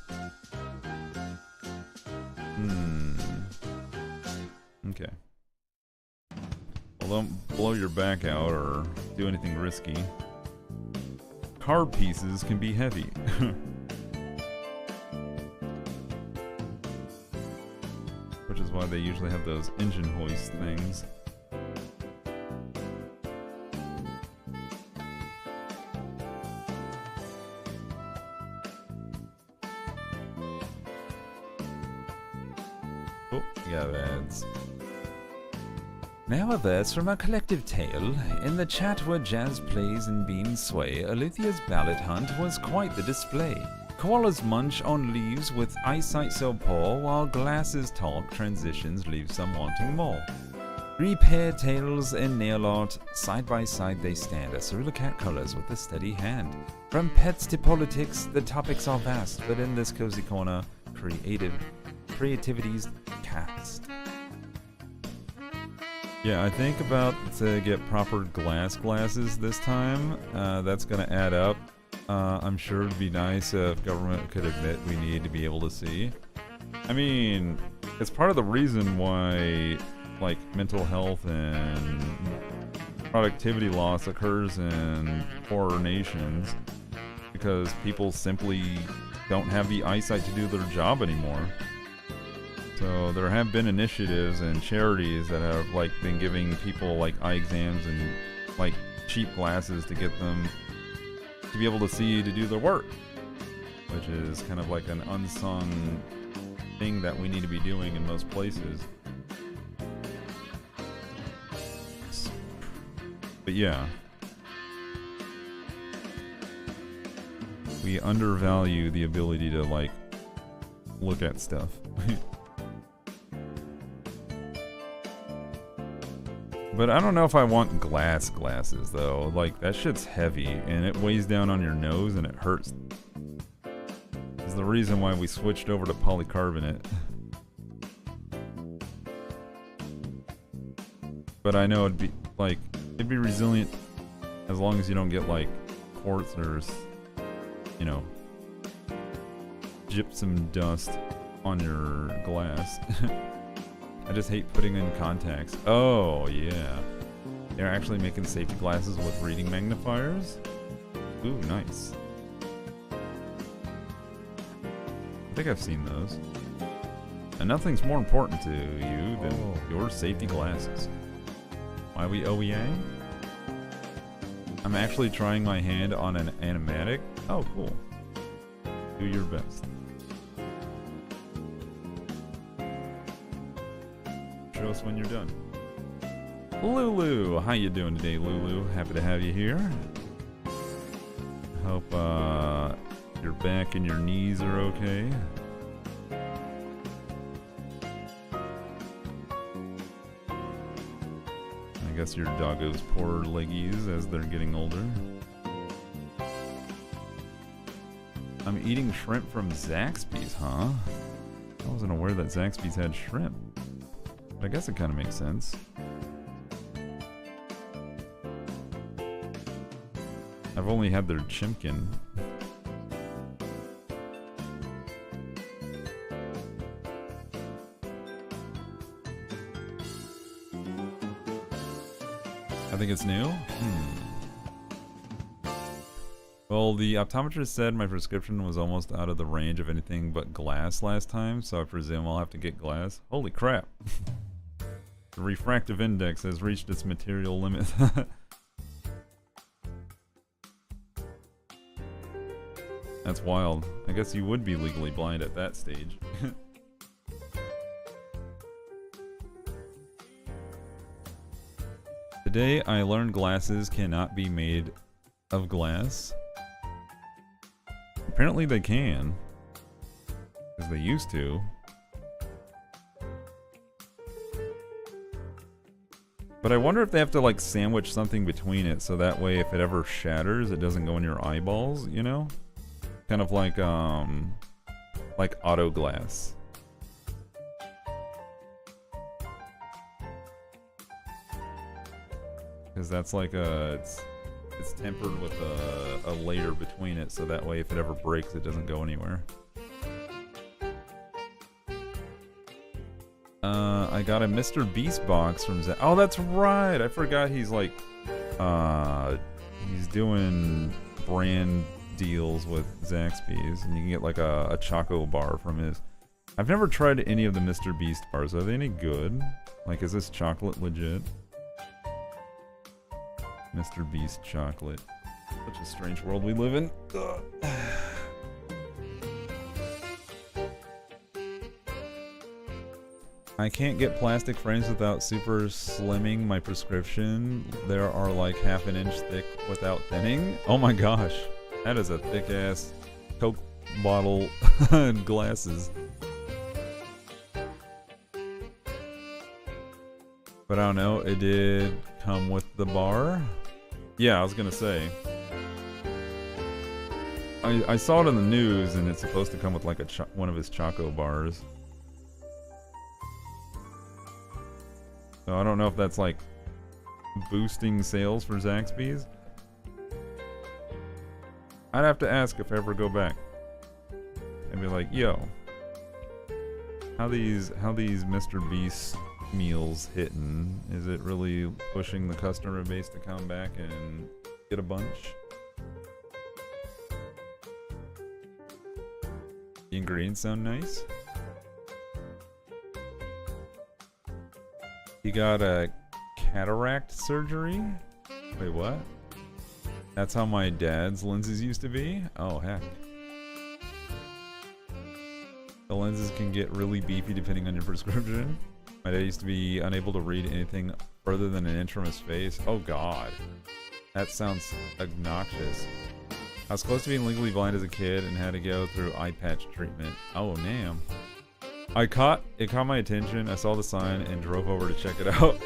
Okay. Well, don't blow your back out or do anything risky. Card pieces can be heavy. Which is why they usually have those engine hoist things. Oh, yeah, ads. Now a verse from a collective tale. In the chat where jazz plays and beans sway, Alithia's ballad hunt was quite the display. Koalas munch on leaves with eyesight so poor, while glasses talk, transitions leave some wanting more. Repair tales and nail art, side by side they stand, as Cerulikat colors with a steady hand. From pets to politics, the topics are vast, but in this cozy corner, creativity's cast. Yeah, I think about to get proper glasses this time. That's gonna add up. I'm sure it'd be nice if government could admit we need to be able to see. I mean, it's part of the reason why, like, mental health and productivity loss occurs in poorer nations, because people simply don't have the eyesight to do their job anymore. So there have been initiatives and charities that have, like, been giving people, like, eye exams and, like, cheap glasses to get them to be able to see to do their work, which is kind of like an unsung thing that we need to be doing in most places. But yeah, we undervalue the ability to, like, look at stuff. But I don't know if I want glasses though. Like, that shit's heavy and it weighs down on your nose and it hurts. It's the reason why we switched over to polycarbonate. But I know it'd be resilient as long as you don't get, like, quartz or, you know, gypsum dust on your glass. I just hate putting in contacts. Oh, yeah. They're actually making safety glasses with reading magnifiers. Ooh, nice. think I've seen those. And nothing's more important to you than your safety glasses. Why we OEA? I'm actually trying my hand on an animatic. Oh, cool. Do your best. Show us when you're done. Lulu, how you doing today, Lulu? Happy to have you here. Hope your back and your knees are okay. I guess your doggo's poor leggies as they're getting older. I'm eating shrimp from Zaxby's, huh? I wasn't aware that Zaxby's had shrimp. But I guess it kind of makes sense. I've only had their chimkin. I think it's new? Well, the optometrist said my prescription was almost out of the range of anything but glass last time, so I presume I'll have to get glass. Holy crap. The refractive index has reached its material limit. That's wild. I guess you would be legally blind at that stage. Today I learned glasses cannot be made of glass. Apparently they can. Because they used to. But I wonder if they have to like sandwich something between it so that way if it ever shatters it doesn't go in your eyeballs, you know? Kind of like auto glass. Because that's like it's tempered with a layer between it so that way if it ever breaks it doesn't go anywhere. I got a Mr. Beast box from Z. Oh, that's right. I forgot he's like he's doing brand deals with Zaxby's and you can get like a Choco bar from his. I've never tried any of the Mr. Beast bars. Are they any good? Like, is this chocolate legit? Mr. Beast chocolate. Such a strange world we live in. Ugh. I can't get plastic frames without super slimming my prescription. There are like half an inch thick without thinning. Oh my gosh. That is a thick ass Coke bottle glasses. But I don't know, it did come with the bar. Yeah, I was gonna say. I saw it in the news and it's supposed to come with like one of his Choco bars. So I don't know if that's like boosting sales for Zaxby's. I'd have to ask if I ever go back. And be like, yo, how these Mr. Beast meals hitting? Is it really pushing the customer base to come back and get a bunch? The ingredients sound nice. You got a cataract surgery? Wait, what? That's how my dad's lenses used to be? Oh, heck. The lenses can get really beefy depending on your prescription. My dad used to be unable to read anything further than an inch from his face. Oh, God. That sounds obnoxious. I was close to being legally blind as a kid and had to go through eye patch treatment. Oh, damn. It caught my attention. I saw the sign and drove over to check it out.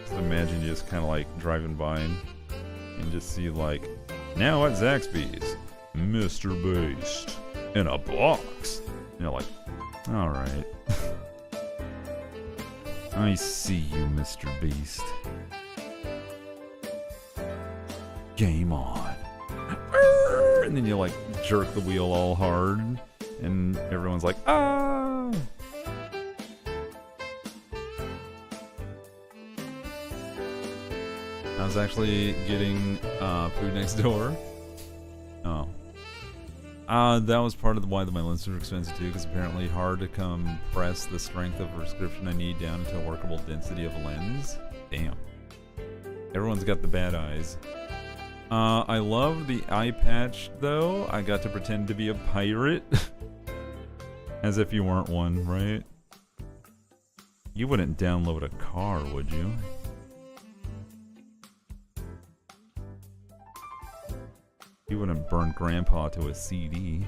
Just imagine just kind of like driving by and just see like, now at Zaxby's, Mr. Beast in a box. You know, like, all right. I see you, Mr. Beast. Game on. And then you like jerk the wheel all hard and everyone's like, ah. I was actually getting food next door. Oh. That was part of why my lenses were expensive too, because apparently hard to compress the strength of prescription I need down to a workable density of a lens. Damn. Everyone's got the bad eyes. I love the eye patch though. I got to pretend to be a pirate. As if you weren't one, right? You wouldn't download a car, would you? You wouldn't burn Grandpa to a CD.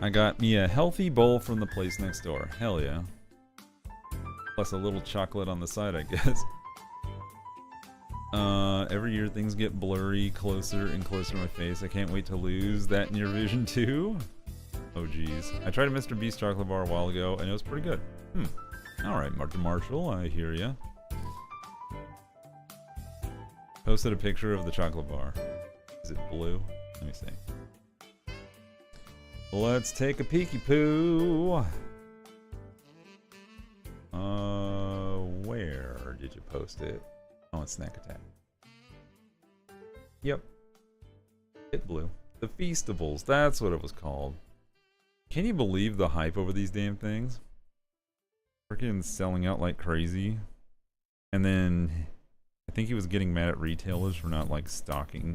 I got me a healthy bowl from the place next door. Hell yeah. Plus a little chocolate on the side, I guess. Every year things get blurry, closer and closer to my face. I can't wait to lose that in your vision too. Oh geez. I tried a Mr. Beast chocolate bar a while ago and it was pretty good. Alright, Martin Marshall, I hear ya. Posted a picture of the chocolate bar. Is it blue? Let me see. Let's take a peeky poo. Where did you post it? Oh, it's Snack Attack. Yep. It blue. The Feastables, that's what it was called. Can you believe the hype over these damn things? Freaking selling out like crazy. And then I think he was getting mad at retailers for not like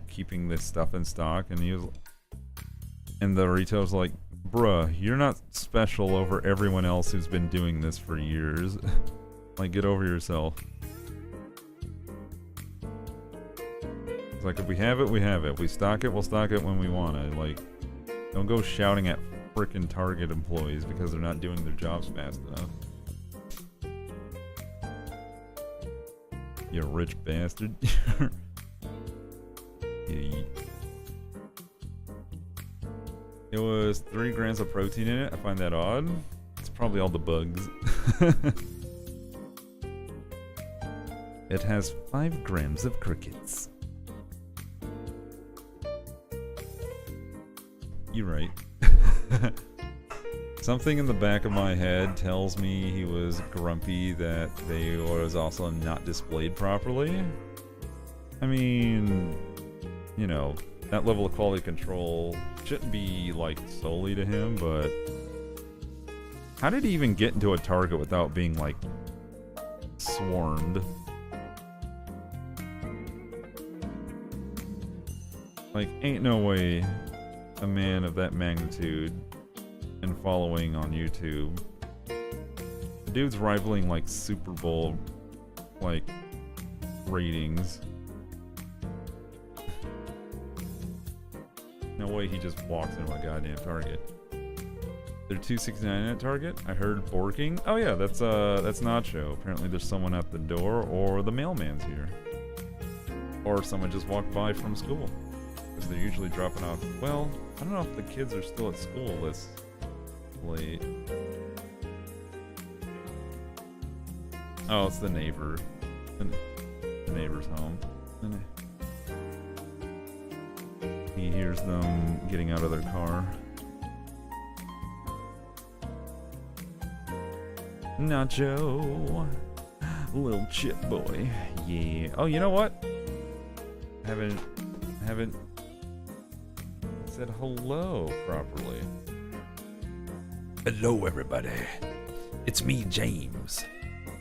keeping this stuff in stock, and the retailer's like, bruh, you're not special over everyone else who's been doing this for years. Like, get over yourself. It's like, if we have it, we have it. We stock it, we'll stock it when we want it. Like, don't go shouting at frickin' Target employees because they're not doing their jobs fast enough. You rich bastard. Yeah. It was 3 grams of protein in it. I find that odd. It's probably all the bugs. It has 5 grams of crickets. You're right. Something in the back of my head tells me he was grumpy that they was also not displayed properly. I mean, you know, that level of quality control shouldn't be like solely to him, but how did he even get into a Target without being like swarmed? Like, ain't no way a man of that magnitude and following on YouTube, the dude's rivaling like Super Bowl like ratings. No way he just walks into a goddamn Target. They're $2.69 at Target. I heard borking. Oh yeah, that's Nacho. Apparently there's someone at the door, or the mailman's here, or someone just walked by from school. Because they're usually dropping off. Well, I don't know if the kids are still at school this late. Oh, it's the neighbor. The neighbor's home. He hears them getting out of their car. Nacho. Little chip boy. Yeah. Oh, you know what? I haven't said hello properly. Hello everybody, it's me, James.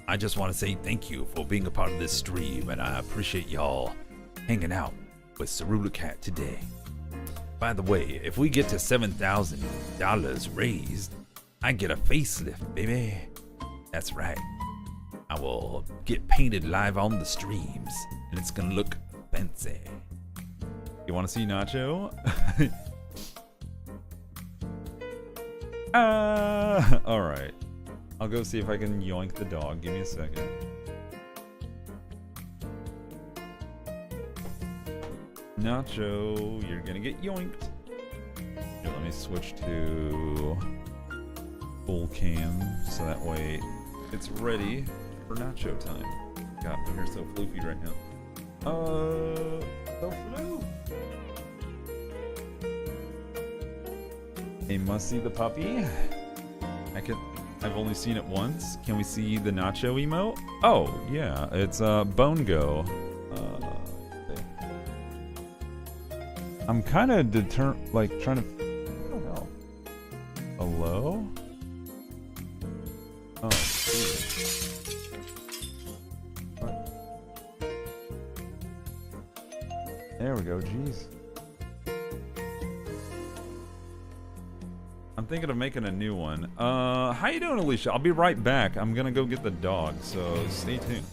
I just want to say thank you for being a part of this stream, and I appreciate y'all hanging out with Cerulikat today. By the way, if we get to $7,000 raised, I get a facelift, baby. That's right. I will get painted live on the streams, and it's gonna look fancy. You want to see Nacho? Alright. I'll go see if I can yoink the dog. Give me a second. Nacho, you're gonna get yoinked. Here, let me switch to full cam so that way it's ready for Nacho time. God, my hair's so floofy right now. So floof. Hey, must see the puppy. I've only seen it once. Can we see the nacho emote? Oh, yeah, it's Bongo. I'm kind of trying to. What the hell? Hello? Oh, geez. What? There we go. Jeez. I'm thinking of making a new one. How you doing, Alicia? I'll be right back. I'm gonna go get the dog, so stay tuned.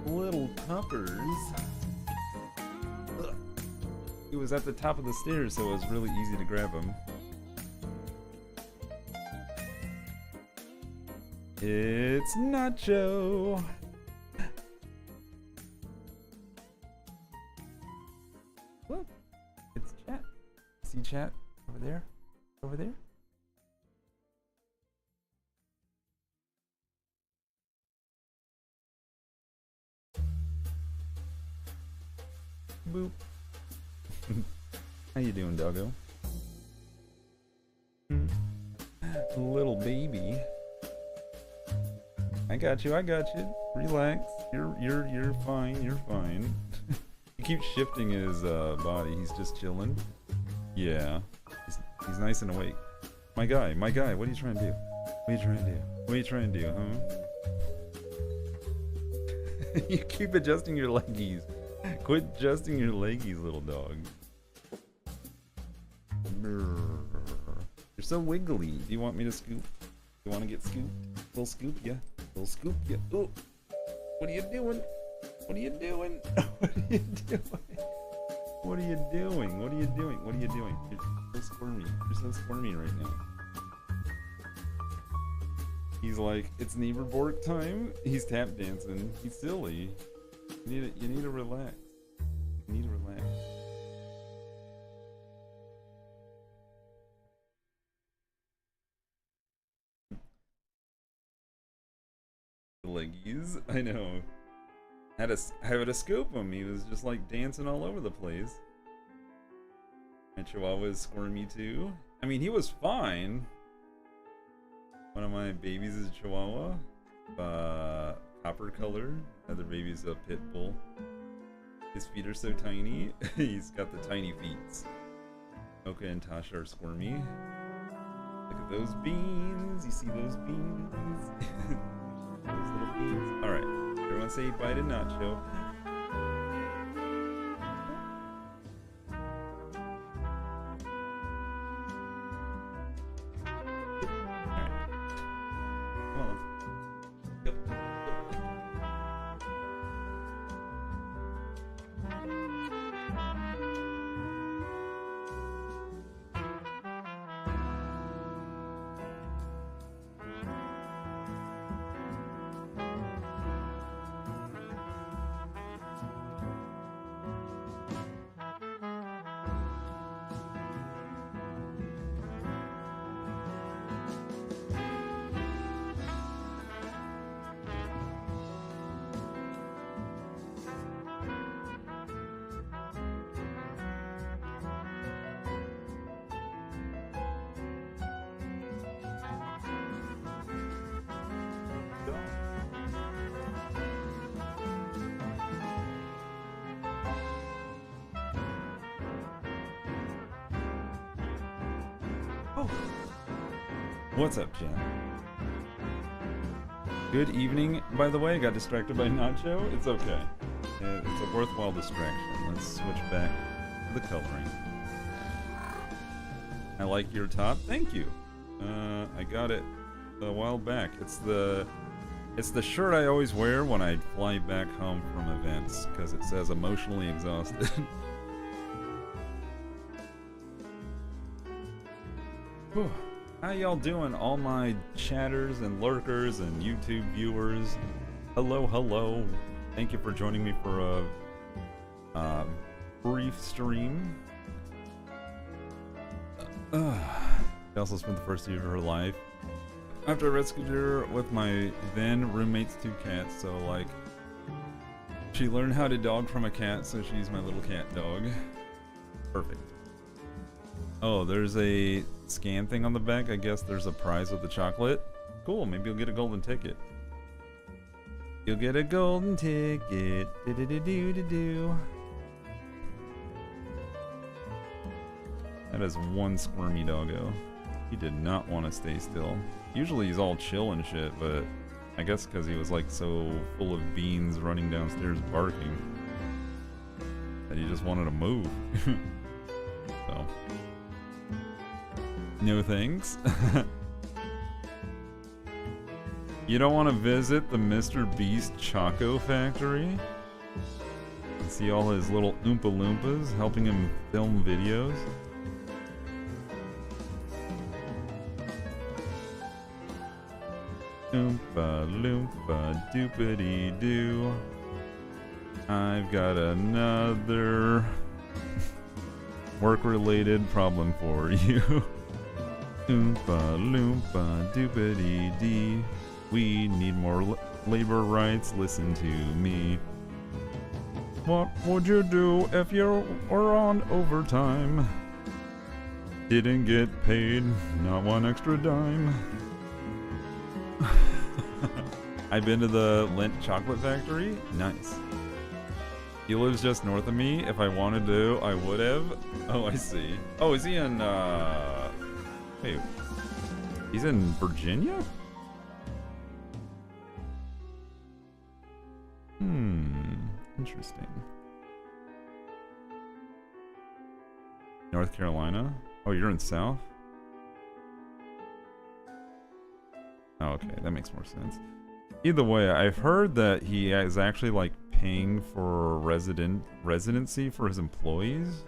Little puppers. Ugh. He was at the top of the stairs, so it was really easy to grab him. It's Nacho. Look, it's Chat. See Chat over there? Over there? Boop. How you doing, doggo? Little baby. I got you. Relax. You're fine. You're fine. He keeps shifting his body. He's just chilling. Yeah. He's nice and awake. My guy. What are you trying to do? What are you trying to do, huh? You keep adjusting your leggies. Quit adjusting your leggies, little dog. You're so wiggly. Do you want me to scoop? You want to get scooped? Little scoop, yeah. Little scoop, yeah. Oh, what are you doing? What are you doing? What are you doing? What are you doing? What are you doing? What are you doing? You're so squirmy. You're so squirmy right now. He's like, it's Neverborg time. He's tap dancing. He's silly. You need to relax. You need to relax. Leggies, I know. Had to scoop him. He was just like dancing all over the place. My Chihuahua is squirmy too. I mean, he was fine. One of my babies is a Chihuahua. Copper color. Other baby's a pit bull. His feet are so tiny. He's got the tiny feet. Oka and Tasha are squirmy. Look at those beans. You see those beans? Those little beans. Alright. Everyone say bye to Nacho. What's up, Jen? Good evening, by the way. I got distracted by Nacho. It's okay. It's a worthwhile distraction. Let's switch back to the coloring. I like your top. Thank you. I got it a while back. It's the shirt I always wear when I fly back home from events because it says emotionally exhausted. Whew. How y'all doing, all my chatters and lurkers and YouTube viewers? Hello, hello. Thank you for joining me for a brief stream. She also spent the first year of her life after I rescued her with my then roommate's 2 cats, so like she learned how to dog from a cat, so she's my little cat dog. Perfect. Oh, there's a scan thing on the back. I guess there's a prize with the chocolate. Cool, maybe you'll get a golden ticket. You'll get a golden ticket. Do-do-do-do-do-do. That is one squirmy doggo. He did not want to stay still. Usually he's all chill and shit, but I guess because he was like so full of beans running downstairs barking that he just wanted to move. So, no thanks. You don't want to visit the Mr. Beast Choco Factory? And see all his little Oompa Loompas helping him film videos? Oompa Loompa doopity doo. I've got another work-related problem for you. Oompa Loompa doopity dee. We need more labor rights, listen to me. What would you do if you were on overtime? Didn't get paid, not one extra dime. I've been to the Lint Chocolate Factory. Nice. He lives just north of me. If I wanted to, I would have. Oh, I see. Oh, is he in, Wait. He's in Virginia? Interesting. North Carolina? Oh, you're in South? Oh, okay, that makes more sense. Either way, I've heard that he is actually like paying for residency for his employees.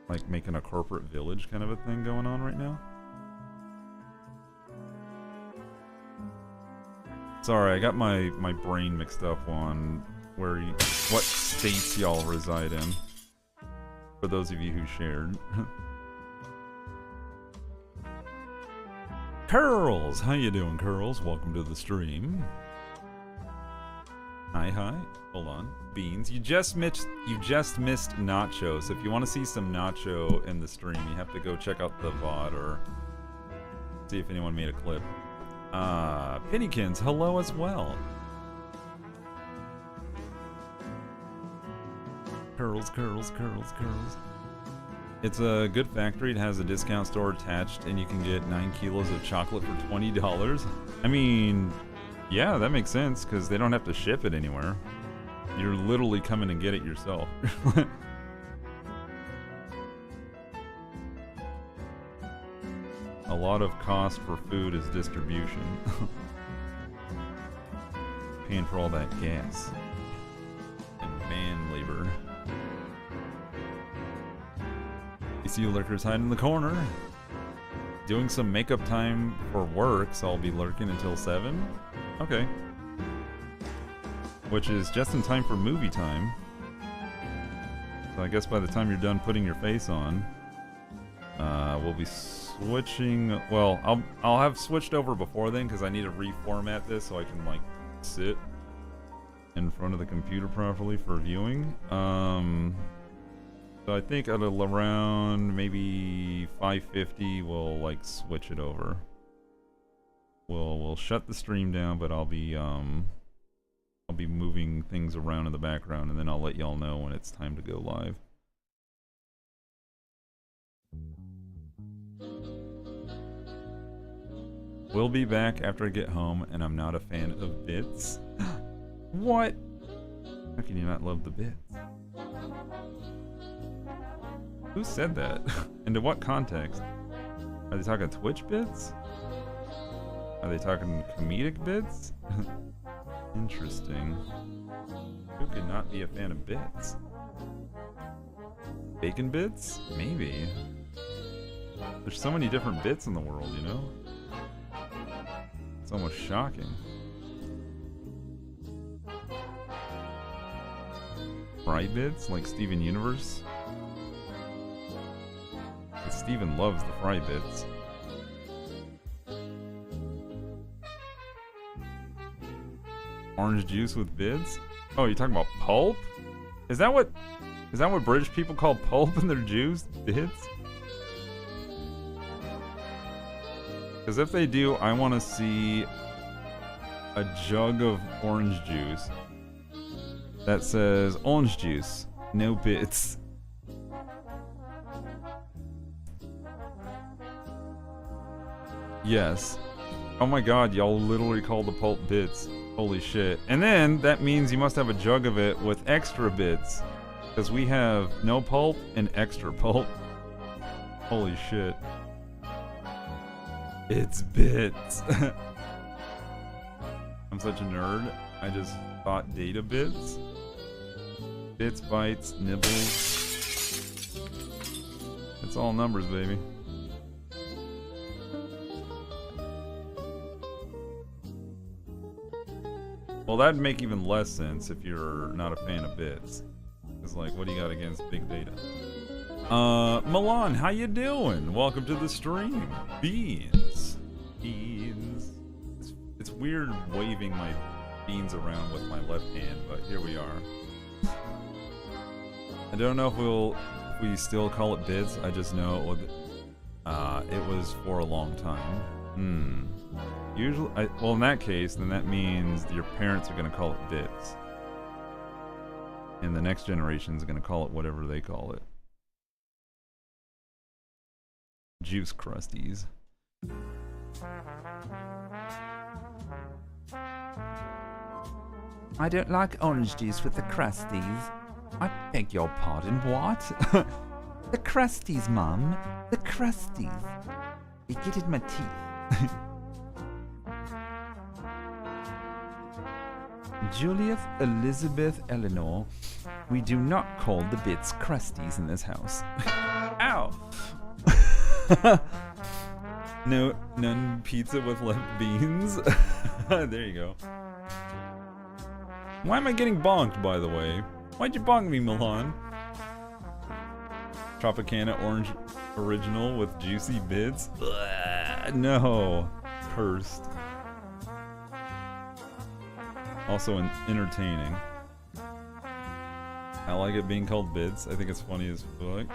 Like making a corporate village kind of a thing going on right now. Sorry, I got my brain mixed up on what states y'all reside in. For those of you who shared. Curls! How you doing, Curls? Welcome to the stream. Hi, hi. Hold on. Beans. You just missed Nacho, so if you want to see some Nacho in the stream, you have to go check out the VOD or see if anyone made a clip. Pennykins, hello as well. Curls, curls, curls, curls. It's a good factory. It has a discount store attached, and you can get 9 kilos of chocolate for $20. I mean, yeah, that makes sense, because they don't have to ship it anywhere. You're literally coming and get it yourself. A lot of cost for food is distribution. Paying for all that gas. And van labor. You see you lurkers hiding in the corner. Doing some makeup time for work, so I'll be lurking until 7. Okay. Which is just in time for movie time. So I guess by the time you're done putting your face on, we'll be switching. Well, I'll have switched over before then because I need to reformat this so I can like sit in front of the computer properly for viewing. So I think at around maybe 5:50 we'll like switch it over. We'll shut the stream down, but I'll be moving things around in the background, and then I'll let y'all know when it's time to go live. We'll be back after I get home, and I'm not a fan of bits. What? How can you not love the bits? Who said that? And to what context? Are they talking Twitch bits? Are they talking comedic bits? Interesting. Who could not be a fan of bits? Bacon bits? Maybe. There's so many different bits in the world, you know? It's almost shocking. Fry bits? Like Steven Universe? But Steven loves the fry bits. Orange juice with bits? Oh, you're talking about pulp? Is that what British people call pulp in their juice? Bits? Because if they do, I want to see a jug of orange juice that says orange juice, no bits. Yes. Oh my god, y'all literally call the pulp bits. Holy shit. And then that means you must have a jug of it with extra bits. Because we have no pulp and extra pulp. Holy shit. It's bits. I'm such a nerd. I just thought data bits. Bits, bytes, nibbles. It's all numbers, baby. Well, that'd make even less sense if you're not a fan of bits. It's like, what do you got against big data? Milan, how you doing? Welcome to the stream. Beans. It's weird waving my beans around with my left hand, but here we are. I don't know if we still call it bits. I just know it was for a long time. Usually, well, in that case, then that means your parents are going to call it bits. And the next generation is going to call it whatever they call it. Juice crusties. I don't like orange juice with the crusties. I beg your pardon, what? The crusties, Mum. The crusties. They get in my teeth. Juliet Elizabeth Eleanor, we do not call the bits crusties in this house. Ow! No, none pizza with left beans. There you go. Why am I getting bonked, by the way? Why'd you bonk me, Milan? Tropicana Orange Original with juicy bits? Ugh, no. Cursed. Also entertaining. I like it being called bits. I think it's funny as fuck.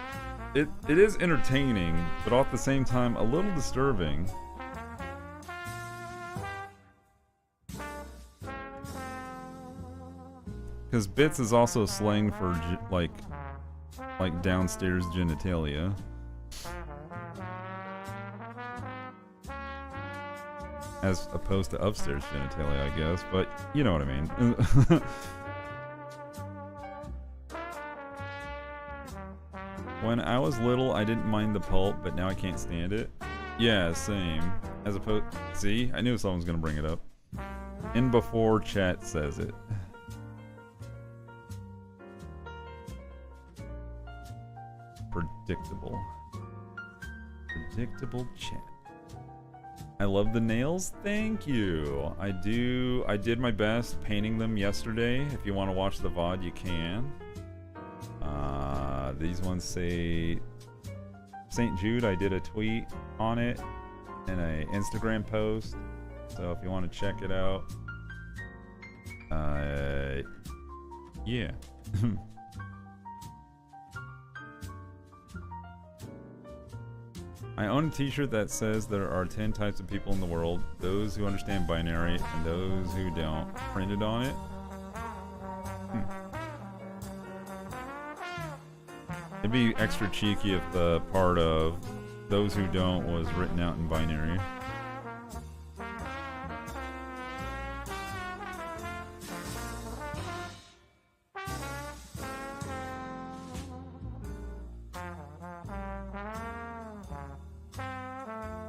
It is entertaining, but at the same time a little disturbing. Because bits is also slang for like downstairs genitalia. As opposed to upstairs genitalia, I guess, but you know what I mean. When I was little, I didn't mind the pulp, but now I can't stand it. Yeah, same. As opposed, see, I knew someone was gonna bring it up. In before chat says it. Predictable. Predictable chat. I love the nails. Thank you. I did my best painting them yesterday. If you want to watch the VOD, you can. These ones say St. Jude. I did a tweet on it and an Instagram post. So if you want to check it out, yeah. I own a t-shirt that says there are 10 types of people in the world. Those who understand binary and those who don't. Printed on it. It'd be extra cheeky if the part of those who don't was written out in binary.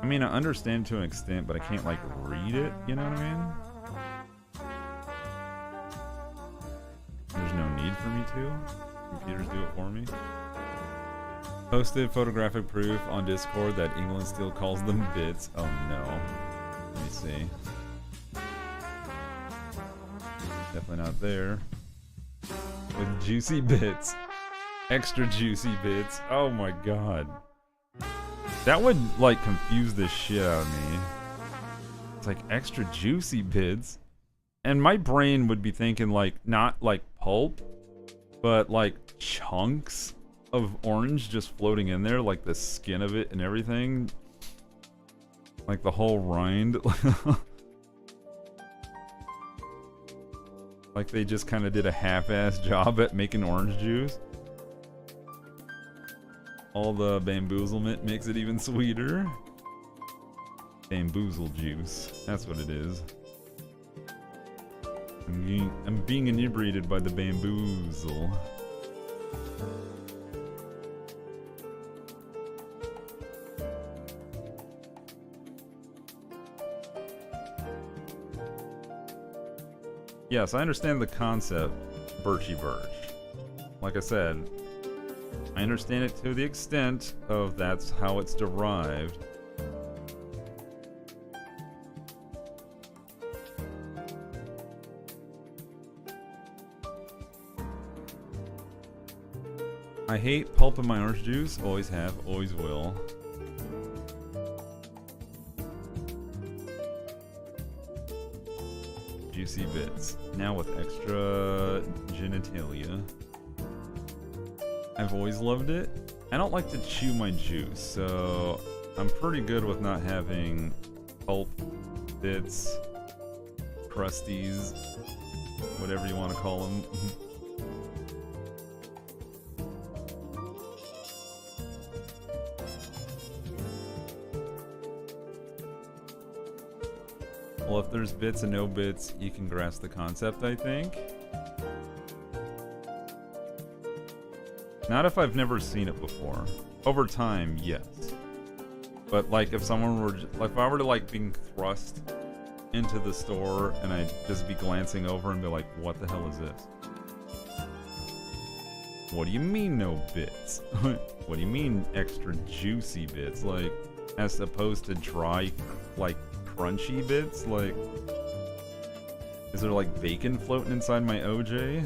I mean, I understand to an extent, but I can't, like, read it, you know what I mean? There's no need for me to. Computers do it for me. Posted photographic proof on Discord that England still calls them bits. Oh no. Let me see. Definitely not there. With juicy bits. Extra juicy bits. Oh my god. That would, like, confuse the shit out of me. It's like extra juicy bits. And my brain would be thinking, like, not like pulp, but like chunks of orange just floating in there, like the skin of it and everything. Like the whole rind. Like they just kind of did a half-ass job at making orange juice. All the bamboozlement makes it even sweeter. Bamboozle juice. That's what it is. I'm being inebriated by the bamboozle. Yes, I understand the concept, Birchy Birch. Like I said, I understand it to the extent of that's how it's derived. I hate pulp in my orange juice. Always have, always will. Juicy bits. Now with extra genitalia. I've always loved it. I don't like to chew my juice, so I'm pretty good with not having pulp, bits, crusties, whatever you want to call them. Well, if there's bits and no bits, you can grasp the concept, I think. Not if I've never seen it before. Over time, yes. But like if someone were, like if I were to like being thrust into the store and I'd just be glancing over and be like, what the hell is this? What do you mean no bits? What do you mean extra juicy bits? Like, as opposed to dry, like, crunchy bits? Like, is there like bacon floating inside my OJ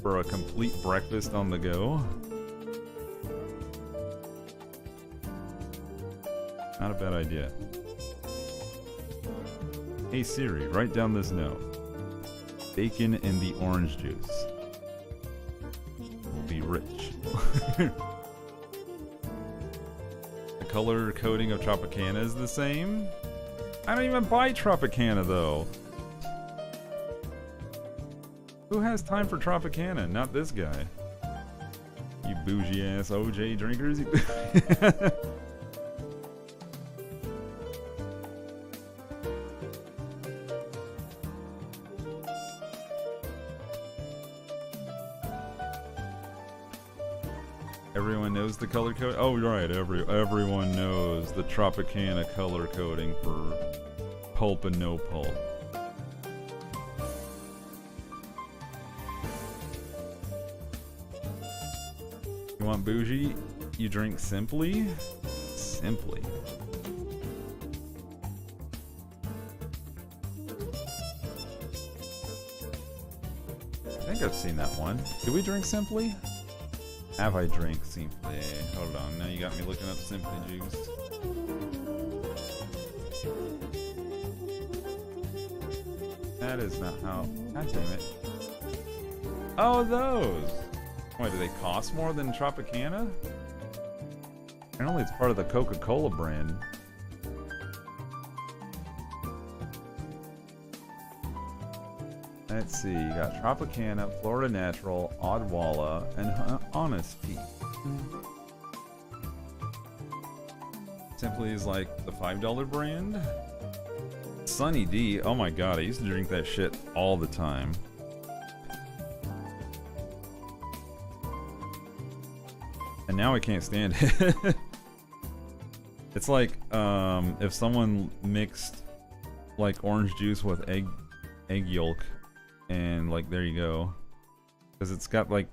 for a complete breakfast on the go? Not a bad idea. Hey Siri, write down this note. Bacon in the orange juice. We'll be rich. The color coding of Tropicana is the same? I don't even buy Tropicana though. Who has time for Tropicana? Not this guy. You bougie ass OJ drinkers. Everyone knows the color code? Oh, right. Everyone knows the Tropicana color coding for pulp and no pulp. You want bougie? You drink Simply? Simply. I think I've seen that one. Do we drink Simply? Have I drank Simply? Hold on, now you got me looking up Simply juice. That is not how. God damn it. Oh, those! Why, do they cost more than Tropicana? Apparently it's part of the Coca-Cola brand. Let's see, you got Tropicana, Florida Natural, Odwalla, and Honest Tea. Simply is like the $5 brand. Sunny D, oh my god, I used to drink that shit all the time. And now I can't stand it. It's like if someone mixed like orange juice with egg yolk, and like there you go, because it's got like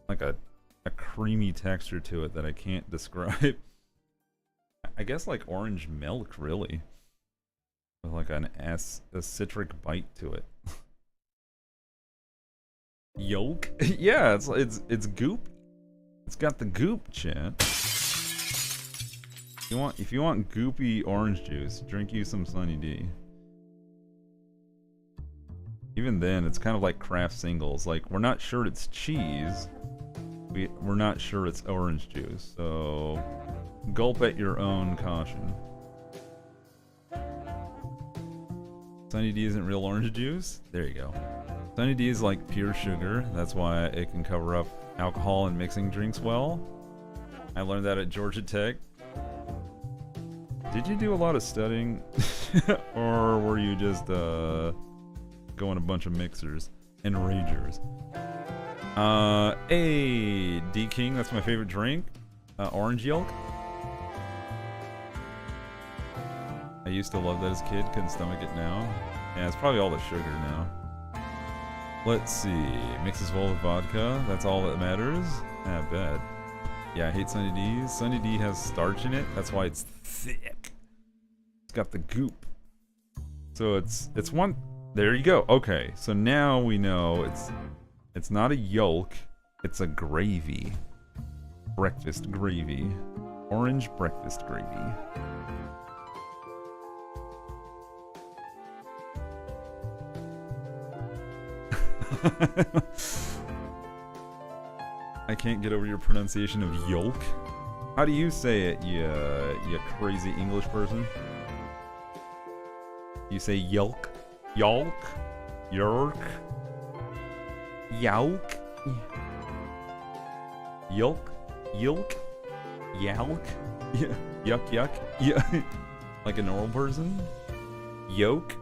a a creamy texture to it that I can't describe. I guess like orange milk, really. With like a citric bite to it. Yolk? Yeah, it's goop. It's got the goop, chat. If you want goopy orange juice, drink you some Sunny D. Even then, it's kind of like craft singles. Like, we're not sure it's cheese. We're not sure it's orange juice. So, gulp at your own caution. Sunny D isn't real orange juice? There you go. Sunny D is like pure sugar. That's why it can cover up alcohol and mixing drinks well. I learned that at Georgia Tech. Did you do a lot of studying? Or were you just going a bunch of mixers and ragers? Hey, D King, that's my favorite drink. Orange yolk. I used to love that as a kid, couldn't stomach it now. Yeah, it's probably all the sugar now. Let's see. Mixes well with vodka. That's all that matters. I bet. Yeah, I hate Sunny D. Sunny D has starch in it. That's why it's thick. It's got the goop. So it's one. There you go. Okay, so now we know it's not a yolk. It's a gravy. Breakfast gravy. Orange breakfast gravy. I can't get over your pronunciation of yolk. How do you say it, you crazy English person? You say yolk? Yolk? Yerk? Yolk? Yolk? Yolk? Yolk? Yuck yuck? Yeah. Like a normal person? Yoke?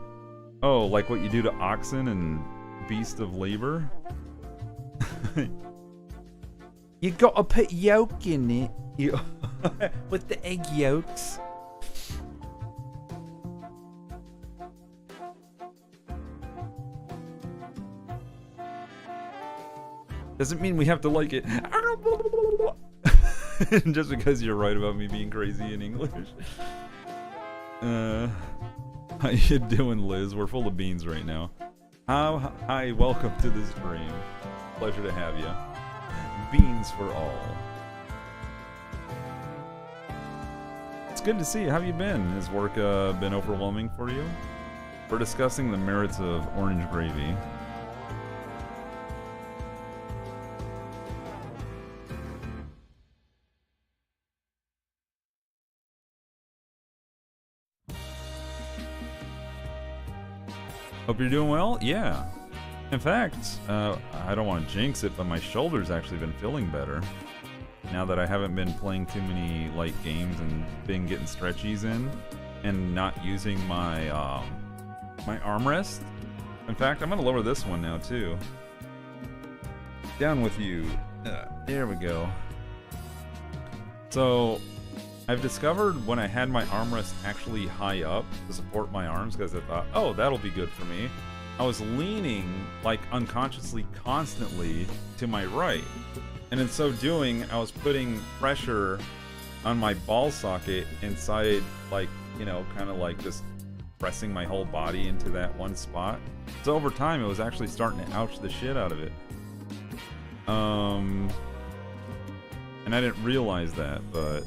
Oh, like what you do to oxen and beast of labor? You gotta put yolk in it. With the egg yolks. Doesn't mean we have to like it. Just because you're right about me being crazy in English. How you doing, Liz? We're full of beans right now. Hi, welcome to the stream. Pleasure to have you. Beans for all. It's good to see you. How have you been? Has work been overwhelming for you? We're discussing the merits of orange gravy. Hope you're doing well? Yeah. In fact, I don't want to jinx it, but my shoulder's actually been feeling better. Now that I haven't been playing too many light games and been getting stretchies in, and not using my my armrest. In fact, I'm gonna lower this one now too. Down with you. There we go. So, I've discovered when I had my armrest actually high up to support my arms, because I thought, oh, that'll be good for me. I was leaning, like, unconsciously, constantly to my right. And in so doing, I was putting pressure on my ball socket inside, like, you know, kind of like just pressing my whole body into that one spot. So over time, it was actually starting to ouch the shit out of it. And I didn't realize that, but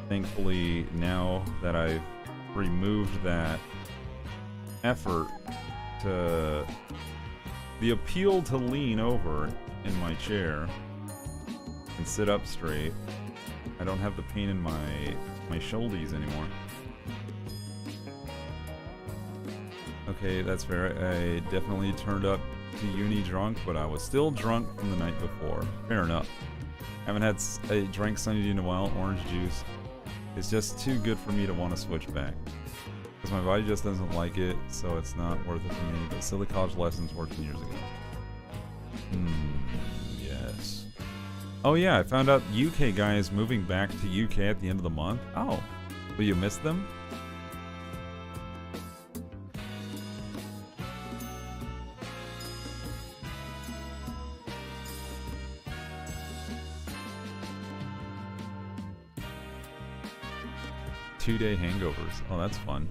thankfully, now that I've removed that effort to the appeal to lean over in my chair and sit up straight, I don't have the pain in my shoulders anymore. Okay, that's fair. I definitely turned up to uni drunk, but I was still drunk from the night before. Fair enough. Haven't had a drank Sunny D in a while. Orange juice. It's just too good for me to want to switch back. Because my body just doesn't like it, so it's not worth it for me. But silly college lessons worked years ago. Yes. Oh yeah, I found out UK guy is moving back to UK at the end of the month. Oh, will you miss them? 2-day hangovers. Oh, that's fun.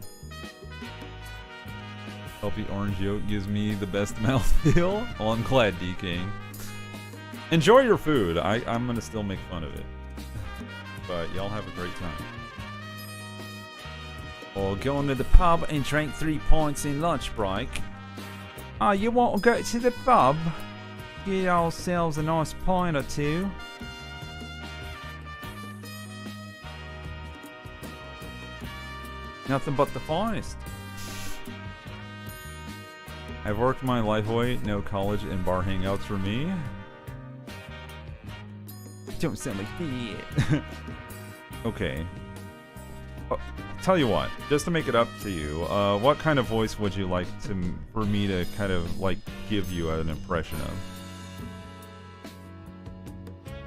Healthy orange yolk gives me the best mouthfeel. Well, I'm glad, DKing. Enjoy your food. I'm gonna still make fun of it. But y'all have a great time. Or going to the pub and drink 3 pints in lunch break. Oh, you want to go to the pub? Get ourselves a nice pint or two. Nothing but the finest. I've worked my life away. No college and bar hangouts for me. Don't sound like that. Okay. Oh, tell you what, just to make it up to you, what kind of voice would you like for me to kind of like give you an impression of?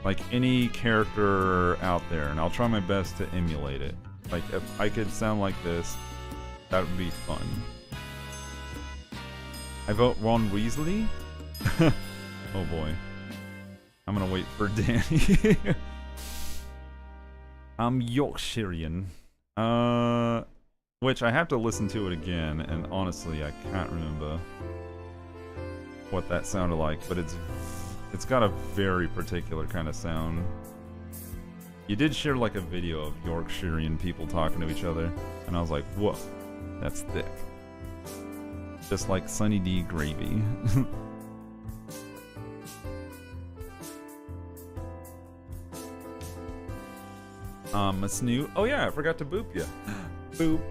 Like any character out there, and I'll try my best to emulate it. Like if I could sound like this, that would be fun. I vote Ron Weasley. Oh boy. I'm gonna wait for Danny. I'm Yorkshirean. Which I have to listen to it again, and honestly, I can't remember what that sounded like, but it's got a very particular kind of sound. You did share like a video of Yorkshirean people talking to each other, and I was like, whoa, that's thick. Just like Sunny D gravy. A snoot. Oh yeah, I forgot to boop you. Boop.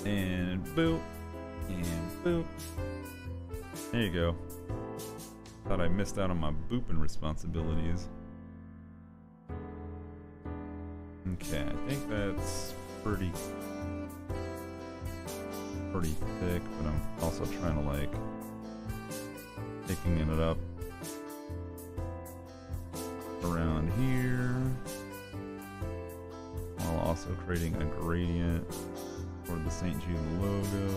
And boop. And boop. There you go. Thought I missed out on my booping responsibilities. Okay, I think that's pretty thick, but I'm also trying to like picking it up around here while also creating a gradient for the St. Jude logo.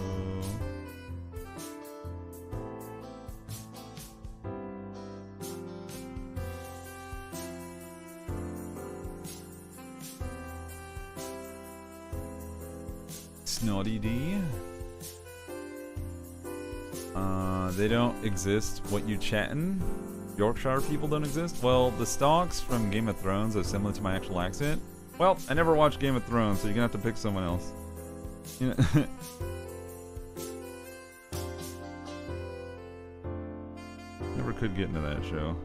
Snotty D. They don't exist. What you chatting? Yorkshire people don't exist? Well, the stalks from Game of Thrones are similar to my actual accent. Well, I never watched Game of Thrones, so you're gonna have to pick someone else. You know, never could get into that show.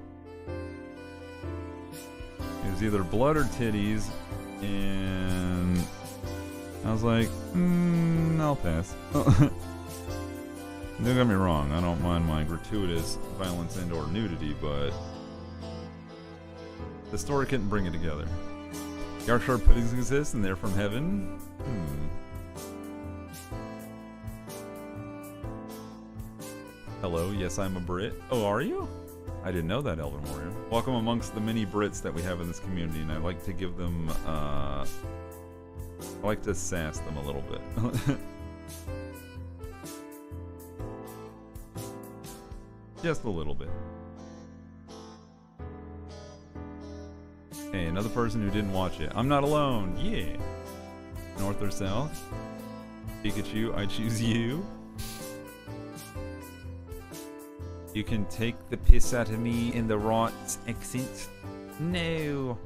It was either blood or titties, and I was like, I'll pass. Don't get me wrong, I don't mind my gratuitous violence and or nudity, but the story couldn't bring it together. Yorkshire puddings exist and they're from heaven? Hello, yes I'm a Brit. Oh, are you? I didn't know that, Elven Warrior. Welcome amongst the many Brits that we have in this community, and I like to give them, I like to sass them a little bit. Just a little bit. Hey, another person who didn't watch it. I'm not alone. Yeah. North or south? Pikachu, I choose you. You can take the piss out of me in the right accent. No.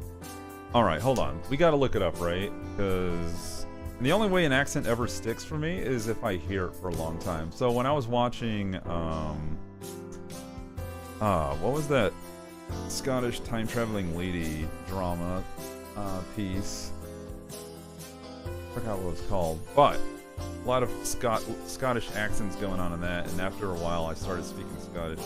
Alright, hold on. We gotta look it up, right? Because the only way an accent ever sticks for me is if I hear it for a long time. So when I was watching, what was that Scottish time-traveling lady drama piece? I forgot what it was called, but a lot of Scottish accents going on in that, and after a while I started speaking Scottish.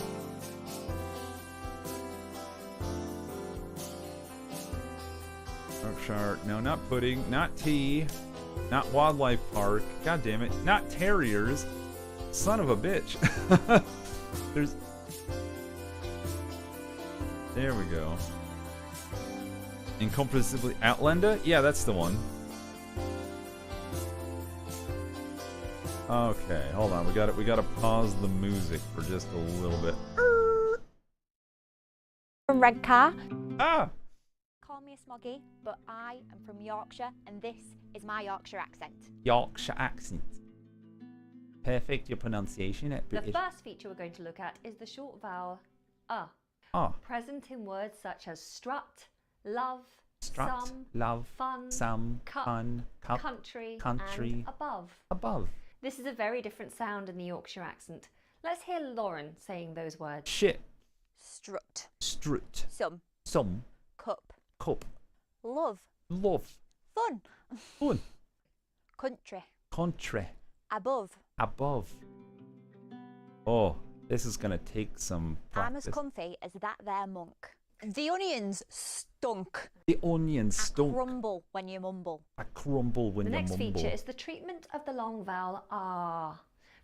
Yorkshire, no, not pudding, not tea, not wildlife park, god damn it, not terriers, son of a bitch. There's... There we go. Incomprehensibly Outlander? Yeah, that's the one. Okay, hold on. We gotta pause the music for just a little bit. From Red Car. Ah! Call me a smoggy, but I am from Yorkshire and this is my Yorkshire accent. Yorkshire accent. Perfect, your pronunciation. The first feature we're going to look at is the short vowel present in words such as strut, love, Strut, some, love, fun, some, cup, fun, cup, country, country, and above. above. This is a very different sound in the Yorkshire accent. Let's hear Lauren saying those words. Shit, Strut. strut, Some. cup, Cup. Love. love, Fun. fun, Country. country, Above. above. Oh, this is gonna take some I'm as practice. comfy as that there monk. The onions stunk. The onions I stunk. crumble when you mumble. I crumble when The you next mumble. feature is the treatment of the long vowel R,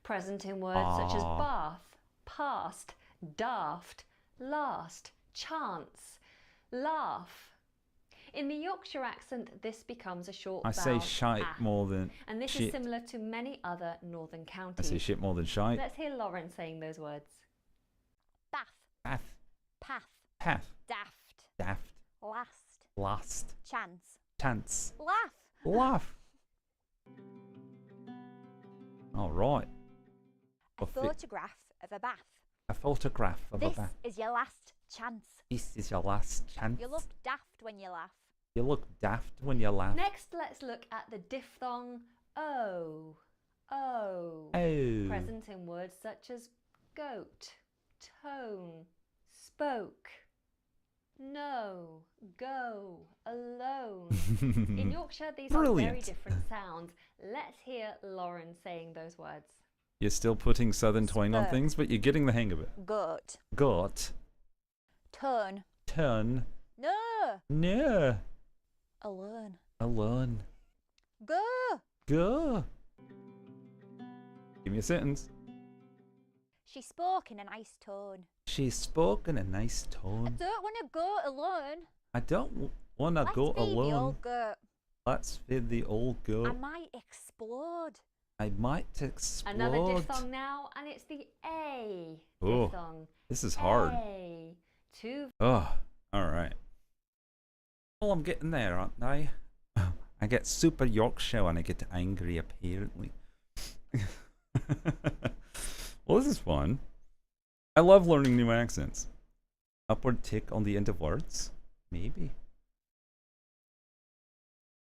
present in words such as bath, past, daft, last, chance, laugh. In the Yorkshire accent, this becomes a short I vowel say shite ah, more than and this shit. is similar to many other northern I counties. say shit more than shite. Let's hear Lauren saying those words. Bath. Path, Path. path, Daft. daft, Last. last, Chance. chance, Laugh. laugh. All right. A photograph of a bath. A photograph of a This bath. is your last chance. This is your last chance. You look daft when you laugh. You look daft when you laugh. Next, let's look at the diphthong O. O. Oh. Present in words such as goat, tone, spoke, no, go, alone. In Yorkshire, these are very Brilliant. different sounds. Let's hear Lauren saying those words. You're still putting southern twang on Spur. things, but you're getting the hang of it. Goat. Got, Turn. turn, No. no, Alone. alone, Go. go. Give me a sentence. She spoke in a nice tone. She spoke in a nice I tone. don't want to go alone. I don't want to Let's go feed the alone. old goat. Let's feed the old I goat. might explode. I might explode. Another diphthong now, and it's the A Oh, diphthong. this is hard. A. Two. Oh, all right. Well, I'm getting there, aren't I? I get super Yorkshire when I get angry, apparently. Well, this is fun. I love learning new accents. Upward tick on the end of words? Maybe.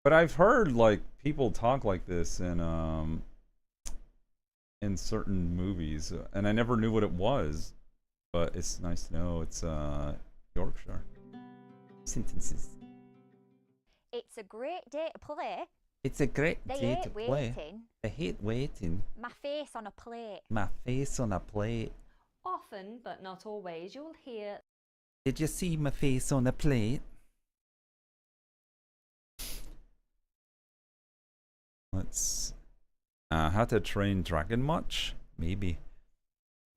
But I've heard, like, people talk like this in certain movies, and I never knew what it was. But it's nice to know it's Yorkshire. Sentences. It's a great day to play. It's a great They day ain't to play. waiting. I hate waiting. My face on a plate. My face on a plate. Often, but not always, you'll hear Did you see my face on a plate? Let's. How to train dragon much? Maybe.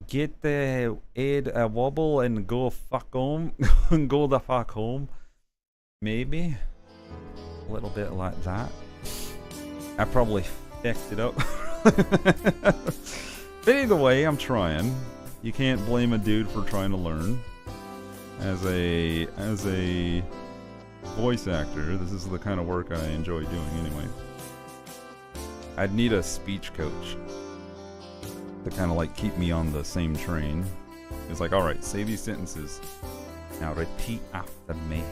Get the head a wobble and go fuck home. Go the fuck home. Maybe. A little bit like that. I probably fucked it up. But either way, I'm trying. You can't blame a dude for trying to learn. As a voice actor, this is the kind of work I enjoy doing anyway. I'd need a speech coach to kind of like keep me on the same train. It's like, alright, say these sentences. Now repeat after me.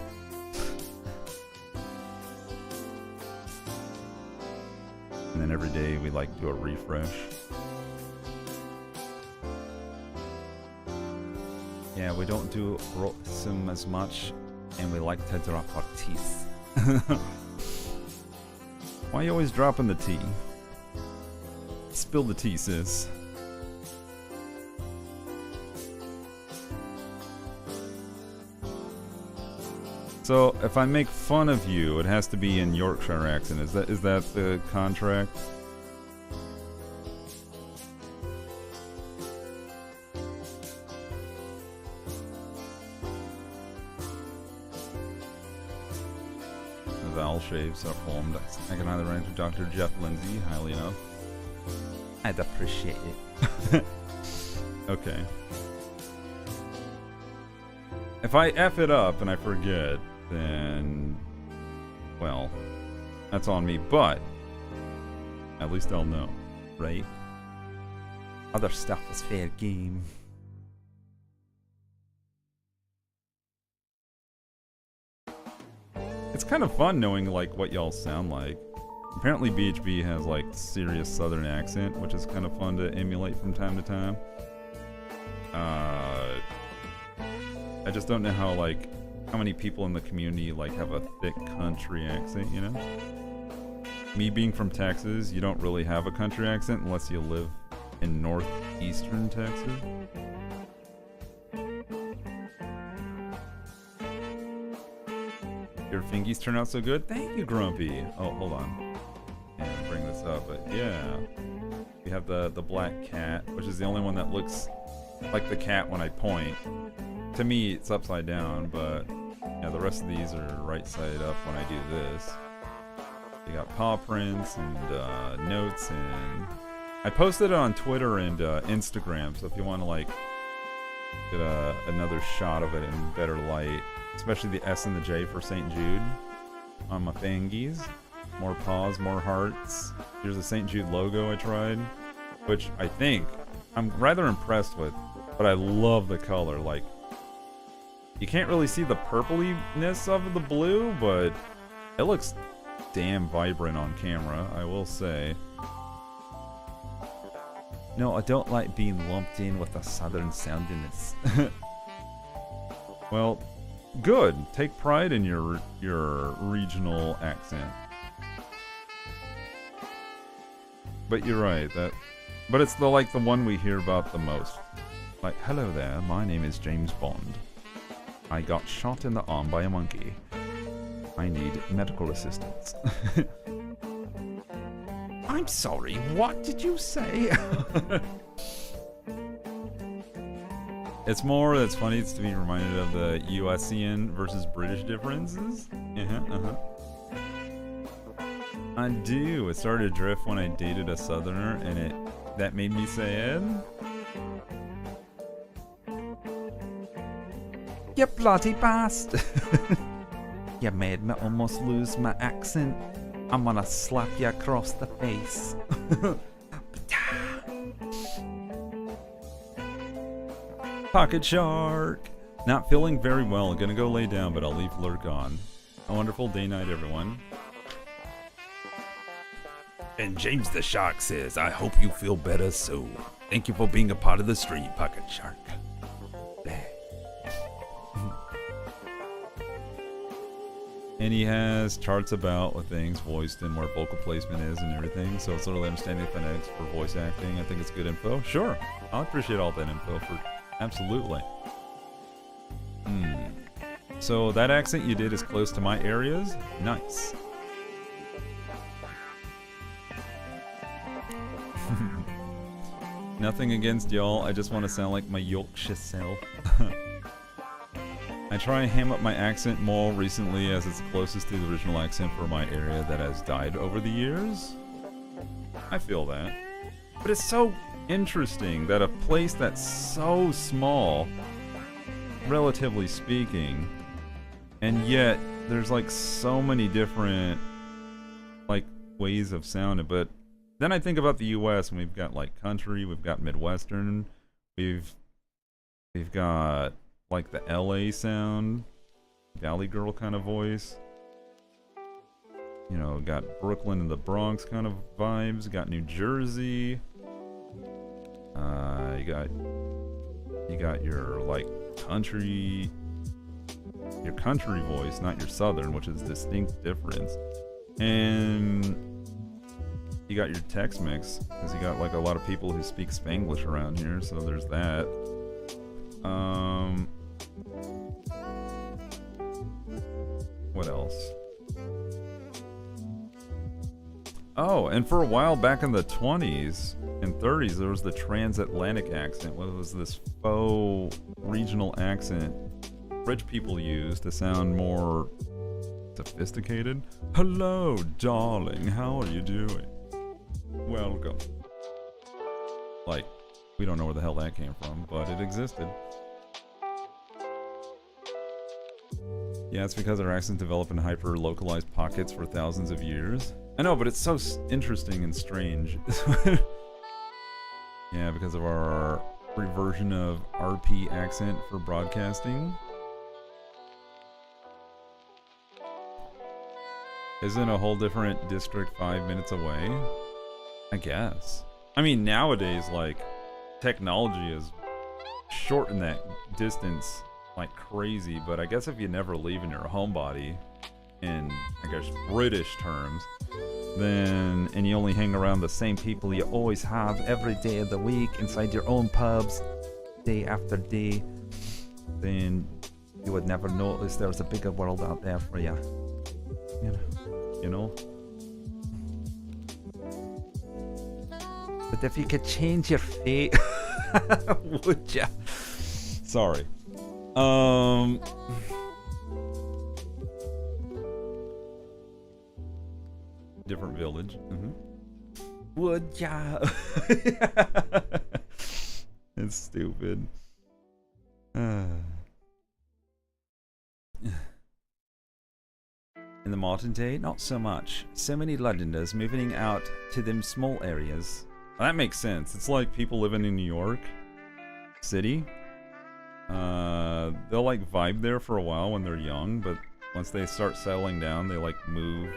And then every day we like do a refresh. Yeah, we don't do rotism as much, and we like to drop our teeth. Why are you always dropping the tea? Spill the tea, sis. So, if I make fun of you, it has to be in Yorkshire accent. Is that the contract? The vowel shapes are formed. I can either rank to Dr. Jeff Lindsay highly enough. I'd appreciate it. Okay. If I F it up and I forget, then, well, that's on me, but at least I'll know, right? Other stuff is fair game. It's kind of fun knowing like what y'all sound like. Apparently BHB has like serious southern accent, which is kind of fun to emulate from time to time. I just don't know how many people in the community like have a thick country accent, you know? Me being from Texas, you don't really have a country accent unless you live in northeastern Texas. Your fingies turn out so good? Thank you, Grumpy. Oh, hold on. And bring this up, but yeah. We have the black cat, which is the only one that looks like the cat when I point. To me, it's upside down, but yeah, the rest of these are right side up when I do this. You got paw prints and notes, and I posted it on Twitter and Instagram, so if you want to like get another shot of it in better light, especially the S and the J for St. Jude on my thingies. More paws, more hearts. Here's the St. Jude logo I tried, which I think I'm rather impressed with, but I love the color. Like, you can't really see the purpliness of the blue, but it looks damn vibrant on camera, I will say. No, I don't like being lumped in with the southern soundiness. Well, good. Take pride in your regional accent. But you're right, but it's the one we hear about the most. Like, hello there, my name is James Bond. I got shot in the arm by a monkey. I need medical assistance. I'm sorry, what did you say? It's funny, it's to be reminded of the USian versus British differences. I do. It started to drift when I dated a southerner, and that made me sad. You bloody bastard! You made me almost lose my accent. I'm gonna slap you across the face. Pocket shark! Not feeling very well. Gonna go lay down, but I'll leave lurk on. A wonderful day night, everyone. And James the Shark says, I hope you feel better soon. Thank you for being a part of the stream, Pocket Shark. And he has charts about what things voiced and where vocal placement is and everything. So it's literally understanding the phonetics for voice acting. I think it's good info. Sure, I'll appreciate all that info for absolutely. So that accent you did is close to my areas. Nice. Nothing against y'all. I just want to sound like my Yorkshire self. I try and ham up my accent more recently as it's closest to the original accent for my area that has died over the years. I feel that. But it's so interesting that a place that's so small, relatively speaking, and yet there's like so many different like ways of sounding. But then I think about the US, and we've got like country, we've got Midwestern, we've got like the LA sound, Valley Girl kind of voice. You know, got Brooklyn and the Bronx kind of vibes. Got New Jersey. You got your like country, your country voice, not your southern, which is a distinct difference. And you got your Tex-Mex, because you got like a lot of people who speak Spanglish around here, so there's that. What else? Oh, and for a while back in the 20s and 30s, there was the transatlantic accent. What was this faux regional accent rich people used to sound more sophisticated? Hello, darling. How are you doing? Welcome. Like, we don't know where the hell that came from, but it existed. Yeah, it's because our accents develop in hyper-localized pockets for thousands of years. I know, but it's so interesting and strange. Yeah, because of our reversion of RP accent for broadcasting. Isn't a whole different district 5 minutes away? I guess. I mean, nowadays, like, technology has shortened that distance like crazy, but I guess if you never leave in your homebody, in, I guess, British terms, then, and you only hang around the same people you always have every day of the week inside your own pubs, day after day, then you would never notice there's a bigger world out there for you. You know? But if you could change your fate, would ya? Sorry. Different village. Would ya? It's stupid. In the modern day, not so much. So many Londoners moving out to them small areas. Well, that makes sense. It's like people living in New York City. They'll like vibe there for a while when they're young, but once they start settling down, they like move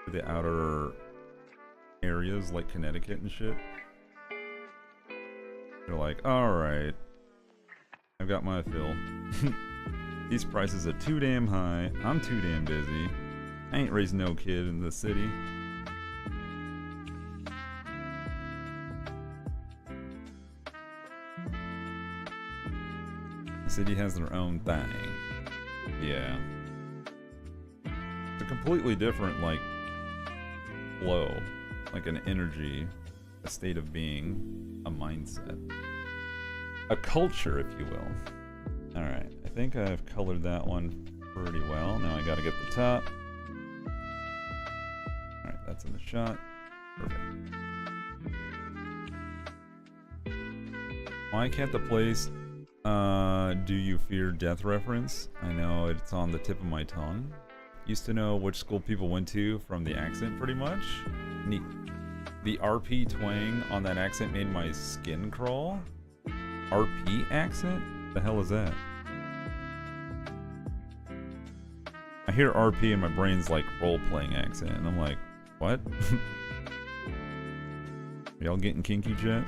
to the outer areas like Connecticut and shit. They're like, alright, I've got my fill. These prices are too damn high. I'm too damn busy. I ain't raising no kid in the city. The city has their own thing. Yeah. It's a completely different, like, flow. Like an energy, a state of being, a mindset. A culture, if you will. Alright, I think I've colored that one pretty well. Now I gotta get the top. Alright, that's in the shot. Perfect. Why can't the place do you fear death reference? I know it's on the tip of my tongue. Used to know which school people went to from the accent pretty much. Neat. The RP twang on that accent made my skin crawl. RP accent? The hell is that? I hear RP and my brain's like role-playing accent, and I'm like, what? Y'all getting kinky, Jet?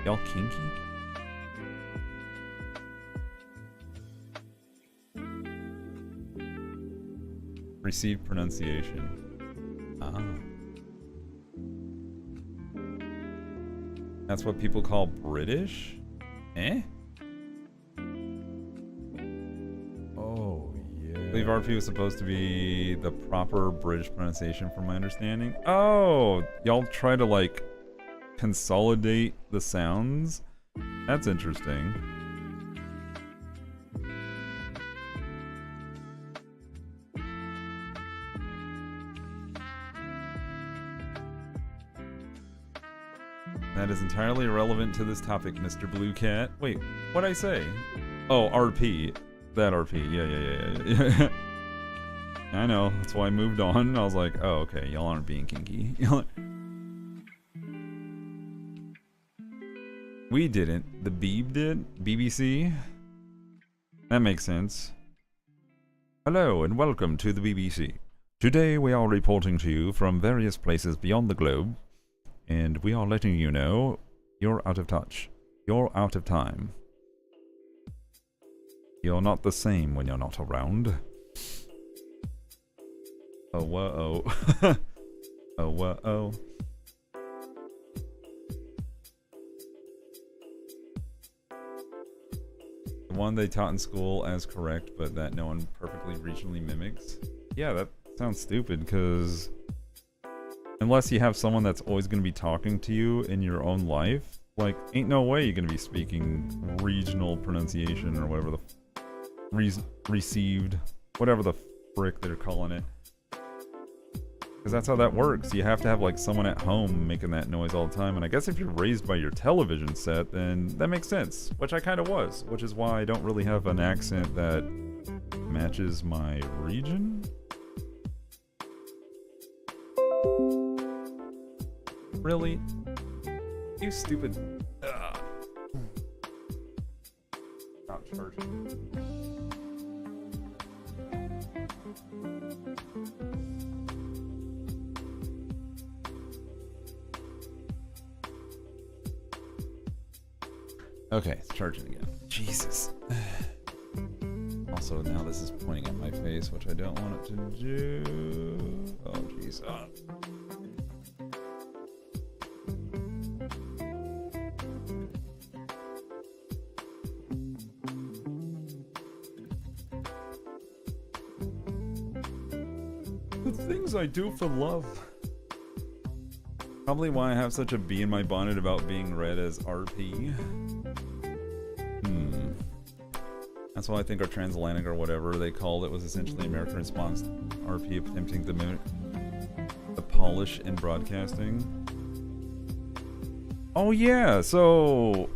Y'all kinky? Received pronunciation. Ah. That's what people call British? Eh? Oh, yeah. I believe RP was supposed to be the proper British pronunciation from my understanding. Oh! Y'all try to, like, consolidate the sounds? That's interesting. That is entirely irrelevant to this topic, Mr. Blue Cat. Wait, what'd I say? Oh, RP. That RP. Yeah. I know. That's why I moved on. I was like, oh, okay. Y'all aren't being kinky. We didn't. The Beeb did? BBC? That makes sense. Hello, and welcome to the BBC. Today we are reporting to you from various places beyond the globe. And we are letting you know you're out of touch. You're out of time. You're not the same when you're not around. Oh, whoa. Oh, whoa. The one they taught in school as correct, but that no one perfectly regionally mimics. Yeah, that sounds stupid, because unless you have someone that's always going to be talking to you in your own life, like, ain't no way you're going to be speaking regional pronunciation or whatever the received, whatever the frick they're calling it. Because that's how that works. You have to have, like, someone at home making that noise all the time. And I guess if you're raised by your television set, then that makes sense. Which I kind of was. Which is why I don't really have an accent that matches my region? Really? You stupid... Not charging. Okay, it's charging again. Jesus. Also, now this is pointing at my face, which I don't want it to do. Oh, jeez. The things I do for love. Probably why I have such a bee in my bonnet about being read as RP. That's why I think our transatlantic or whatever they called it was essentially American response to RP attempting to mimic the polish in broadcasting. Oh yeah, so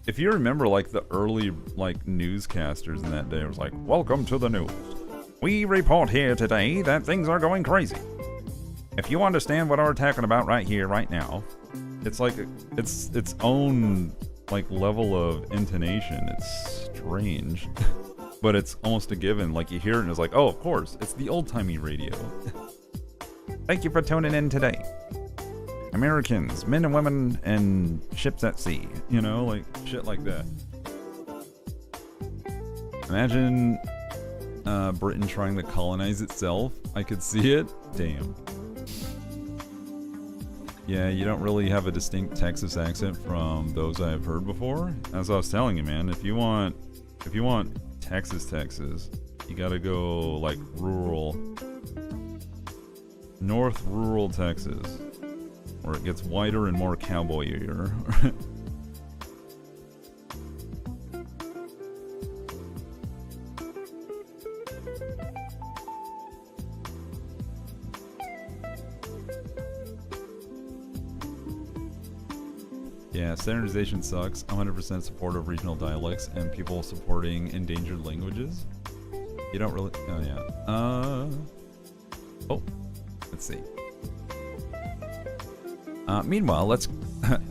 if you remember like the early like newscasters in that day, it was like, welcome to the news. We report here today that things are going crazy. If you understand what we're talking about right here, right now, it's like its own like level of intonation. It's strange, but it's almost a given. Like you hear it and it's like, oh, of course, it's the old-timey radio. Thank you for tuning in today. Americans, men and women, and ships at sea. You know, like shit like that. Imagine Britain trying to colonize itself. I could see it. Damn. Yeah, you don't really have a distinct Texas accent from those I've heard before. As I was telling you, man, if you want Texas, you gotta go like north rural Texas, where it gets whiter and more cowboyier. Yeah, standardization sucks. 100% support of regional dialects and people supporting endangered languages. You don't really... Oh, yeah. Oh, let's see. Meanwhile, let's...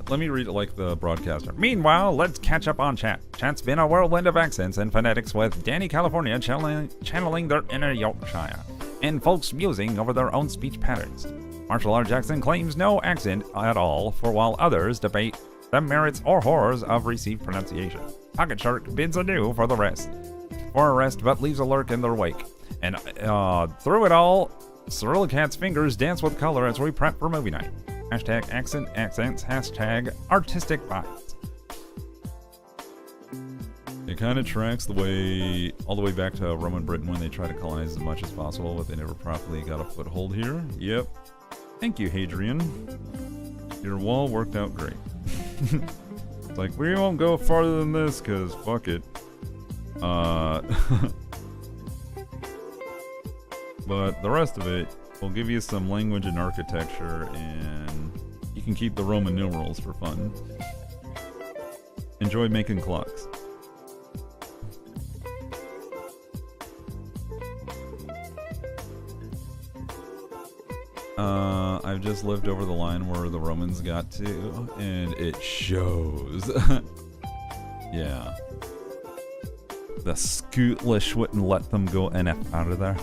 let me read it like the broadcaster. Meanwhile, let's catch up on chat. Chat's been a whirlwind of accents and phonetics with Danny California channeling their inner Yorkshire and folks musing over their own speech patterns. Marshall R. Jackson claims no accent at all, for while others debate the merits or horrors of received pronunciation. Pocket Shark bids adieu for a rest, but leaves a lurk in their wake. And through it all, Cerulikat's fingers dance with color as we prep for movie night. Hashtag accents, hashtag artistic vibes. It kind of tracks all the way back to Roman Britain when they try to colonize as much as possible, but they never properly got a foothold here. Yep. Thank you, Hadrian. Your wall worked out great. It's like, we won't go farther than this, because fuck it. But the rest of it will give you some language and architecture, and you can keep the Roman numerals for fun. Enjoy making clocks. I've just lived over the line where the Romans got to, and it shows. Yeah. The Scootlish wouldn't let them go any farther.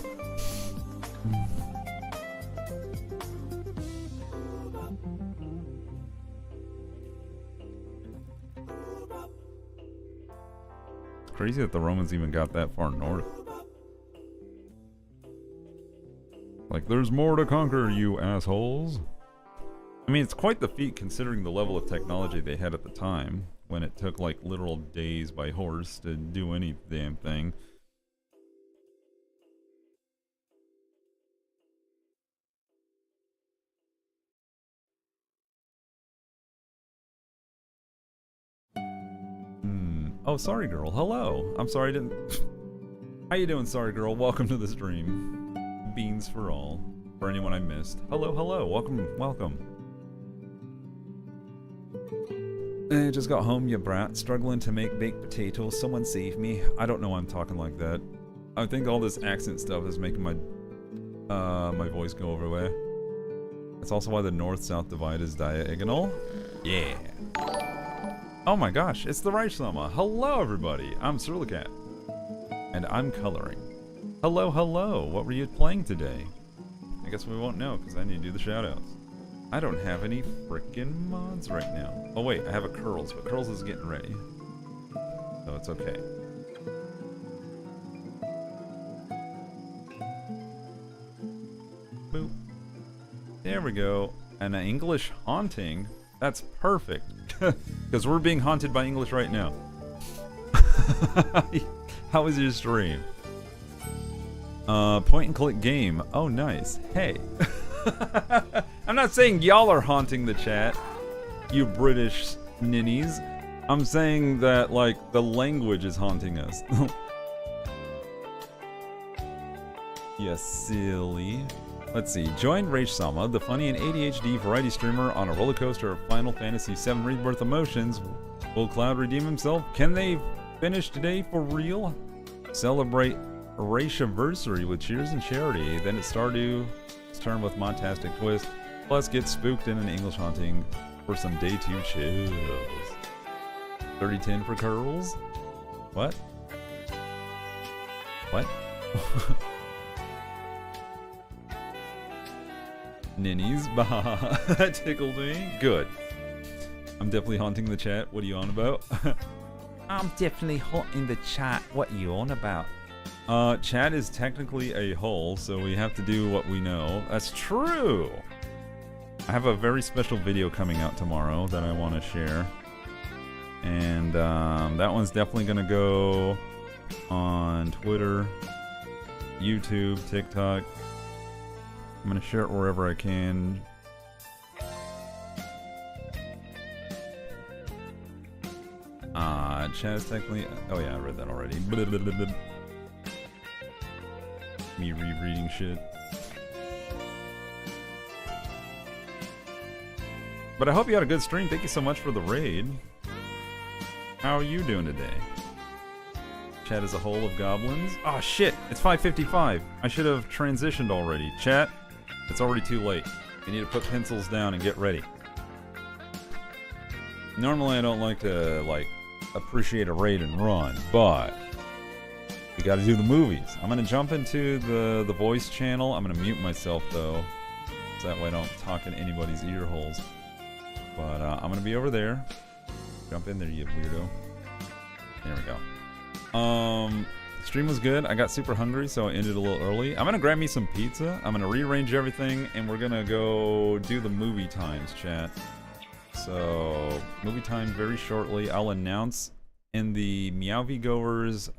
It's crazy that the Romans even got that far north. Like, there's more to conquer, you assholes. I mean, it's quite the feat considering the level of technology they had at the time, when it took, like, literal days by horse to do any damn thing. Oh, sorry girl, hello. I'm sorry I didn't... How you doing, sorry girl? Welcome to the stream. Beans for all. For anyone I missed. Hello, hello. Welcome. I just got home, you brat. Struggling to make baked potatoes. Someone save me. I don't know why I'm talking like that. I think all this accent stuff is making my my voice go over way. That's also why the north-south divide is diagonal. Yeah. Oh my gosh, it's the Reichsama. Hello, everybody. I'm Cerulikat, and I'm coloring. Hello, hello. What were you playing today? I guess we won't know because I need to do the shoutouts. I don't have any freaking mods right now. Oh wait, I have a Curls, but Curls is getting ready, so it's okay. Boop. There we go. An English haunting. That's perfect. Because we're being haunted by English right now. How was your stream? Point and click game. Oh, nice. Hey. I'm not saying y'all are haunting the chat, you British ninnies. I'm saying that, like, the language is haunting us. You silly. Let's see. Join Reichsama, the funny and ADHD variety streamer, on a roller coaster of Final Fantasy VII Rebirth emotions. Will Cloud redeem himself? Can they finish today for real? Celebrate Reichiversary with cheers and charity. Then it's Stardew's turn with Montastic Twist. Plus get spooked in an English haunting for some day 2 chills. 3010 for curls? What? What? Ninnies, bah, that tickled me. Good. I'm definitely haunting the chat. What are you on about? I'm definitely haunting the chat. What are you on about? Chat is technically a hole, so we have to do what we know. That's true! I have a very special video coming out tomorrow that I want to share. And that one's definitely going to go on Twitter, YouTube, TikTok. I'm going to share it wherever I can. Chat is technically... Oh yeah, I read that already. Me rereading shit. But I hope you had a good stream. Thank you so much for the raid. How are you doing today? Chat is a hole of goblins. Oh shit, it's 5:55. I should have transitioned already. Chat, it's already too late. You need to put pencils down and get ready. Normally I don't like to, like, appreciate a raid and run, but we gotta do the movies. I'm gonna jump into the voice channel. I'm gonna mute myself though, so that way I don't talk in anybody's ear holes. But I'm gonna be over there. Jump in there, you weirdo. There we go. Stream was good. I got super hungry, so I ended a little early. I'm gonna grab me some pizza. I'm gonna rearrange everything, and we're gonna go do the movie times, chat. So, movie time very shortly. I'll announce in the Meowvie Goers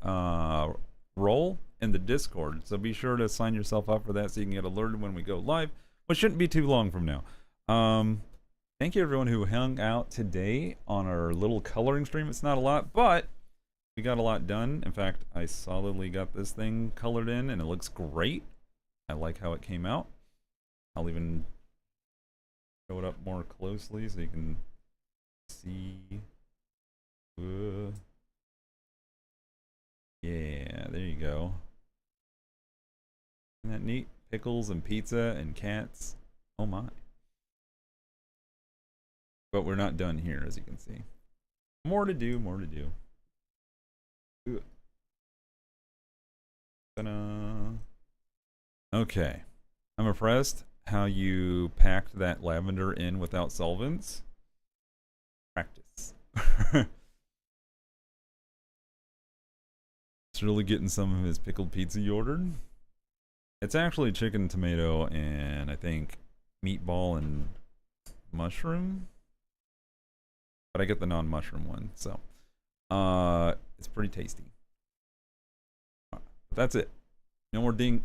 role in the Discord. So be sure to sign yourself up for that so you can get alerted when we go live, which shouldn't be too long from now. Thank you everyone who hung out today on our little coloring stream. It's not a lot, but we got a lot done. In fact, I solidly got this thing colored in and it looks great. I like how it came out. I'll even show it up more closely so you can see. Yeah, there you go. Isn't that neat? Pickles and pizza and cats. Oh my. But we're not done here, as you can see. More to do, more to do. Ta-da. Okay. I'm impressed how you packed that lavender in without solvents. Practice. It's really getting some of his pickled pizza you ordered. It's actually chicken, tomato, and I think meatball and mushroom. But I get the non-mushroom one, so it's pretty tasty. But that's it. No more ding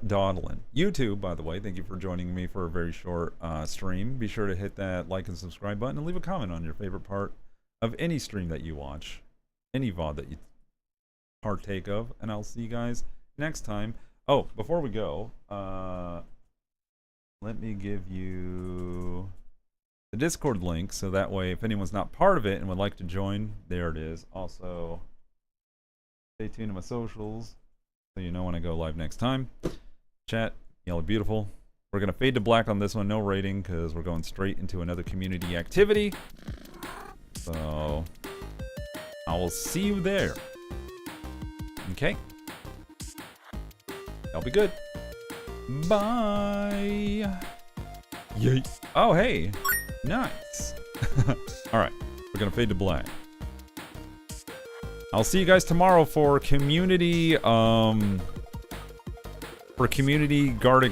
dawdling. YouTube, by the way, thank you for joining me for a very short stream. Be sure to hit that like and subscribe button and leave a comment on your favorite part of any stream that you watch, any VOD that you partake of, and I'll see you guys next time. Oh, before we go, let me give you the Discord link, so that way if anyone's not part of it and would like to join, there it is. Also, Stay tuned to my socials so you know when I go live next time. Chat, y'all are beautiful. We're going to fade to black on this one. No rating because we're going straight into another community activity. So I will see you there. Okay? Y'all be good. Bye. Yay. Oh, hey. Nice. Alright. We're going to fade to black. I'll see you guys tomorrow for community, Gardic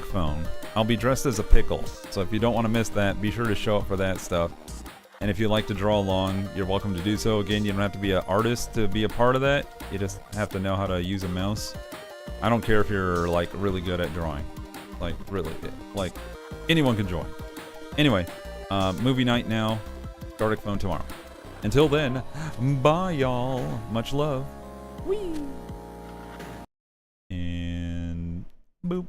phone. I'll be dressed as a pickle. So if you don't want to miss that, be sure to show up for that stuff. And if you'd like to draw along, you're welcome to do so. Again, you don't have to be an artist to be a part of that. You just have to know how to use a mouse. I don't care if you're, like, really good at drawing. Like, really. Like, anyone can join. Anyway, movie night now. Gardic phone tomorrow. Until then, bye, y'all. Much love. Whee! And boop.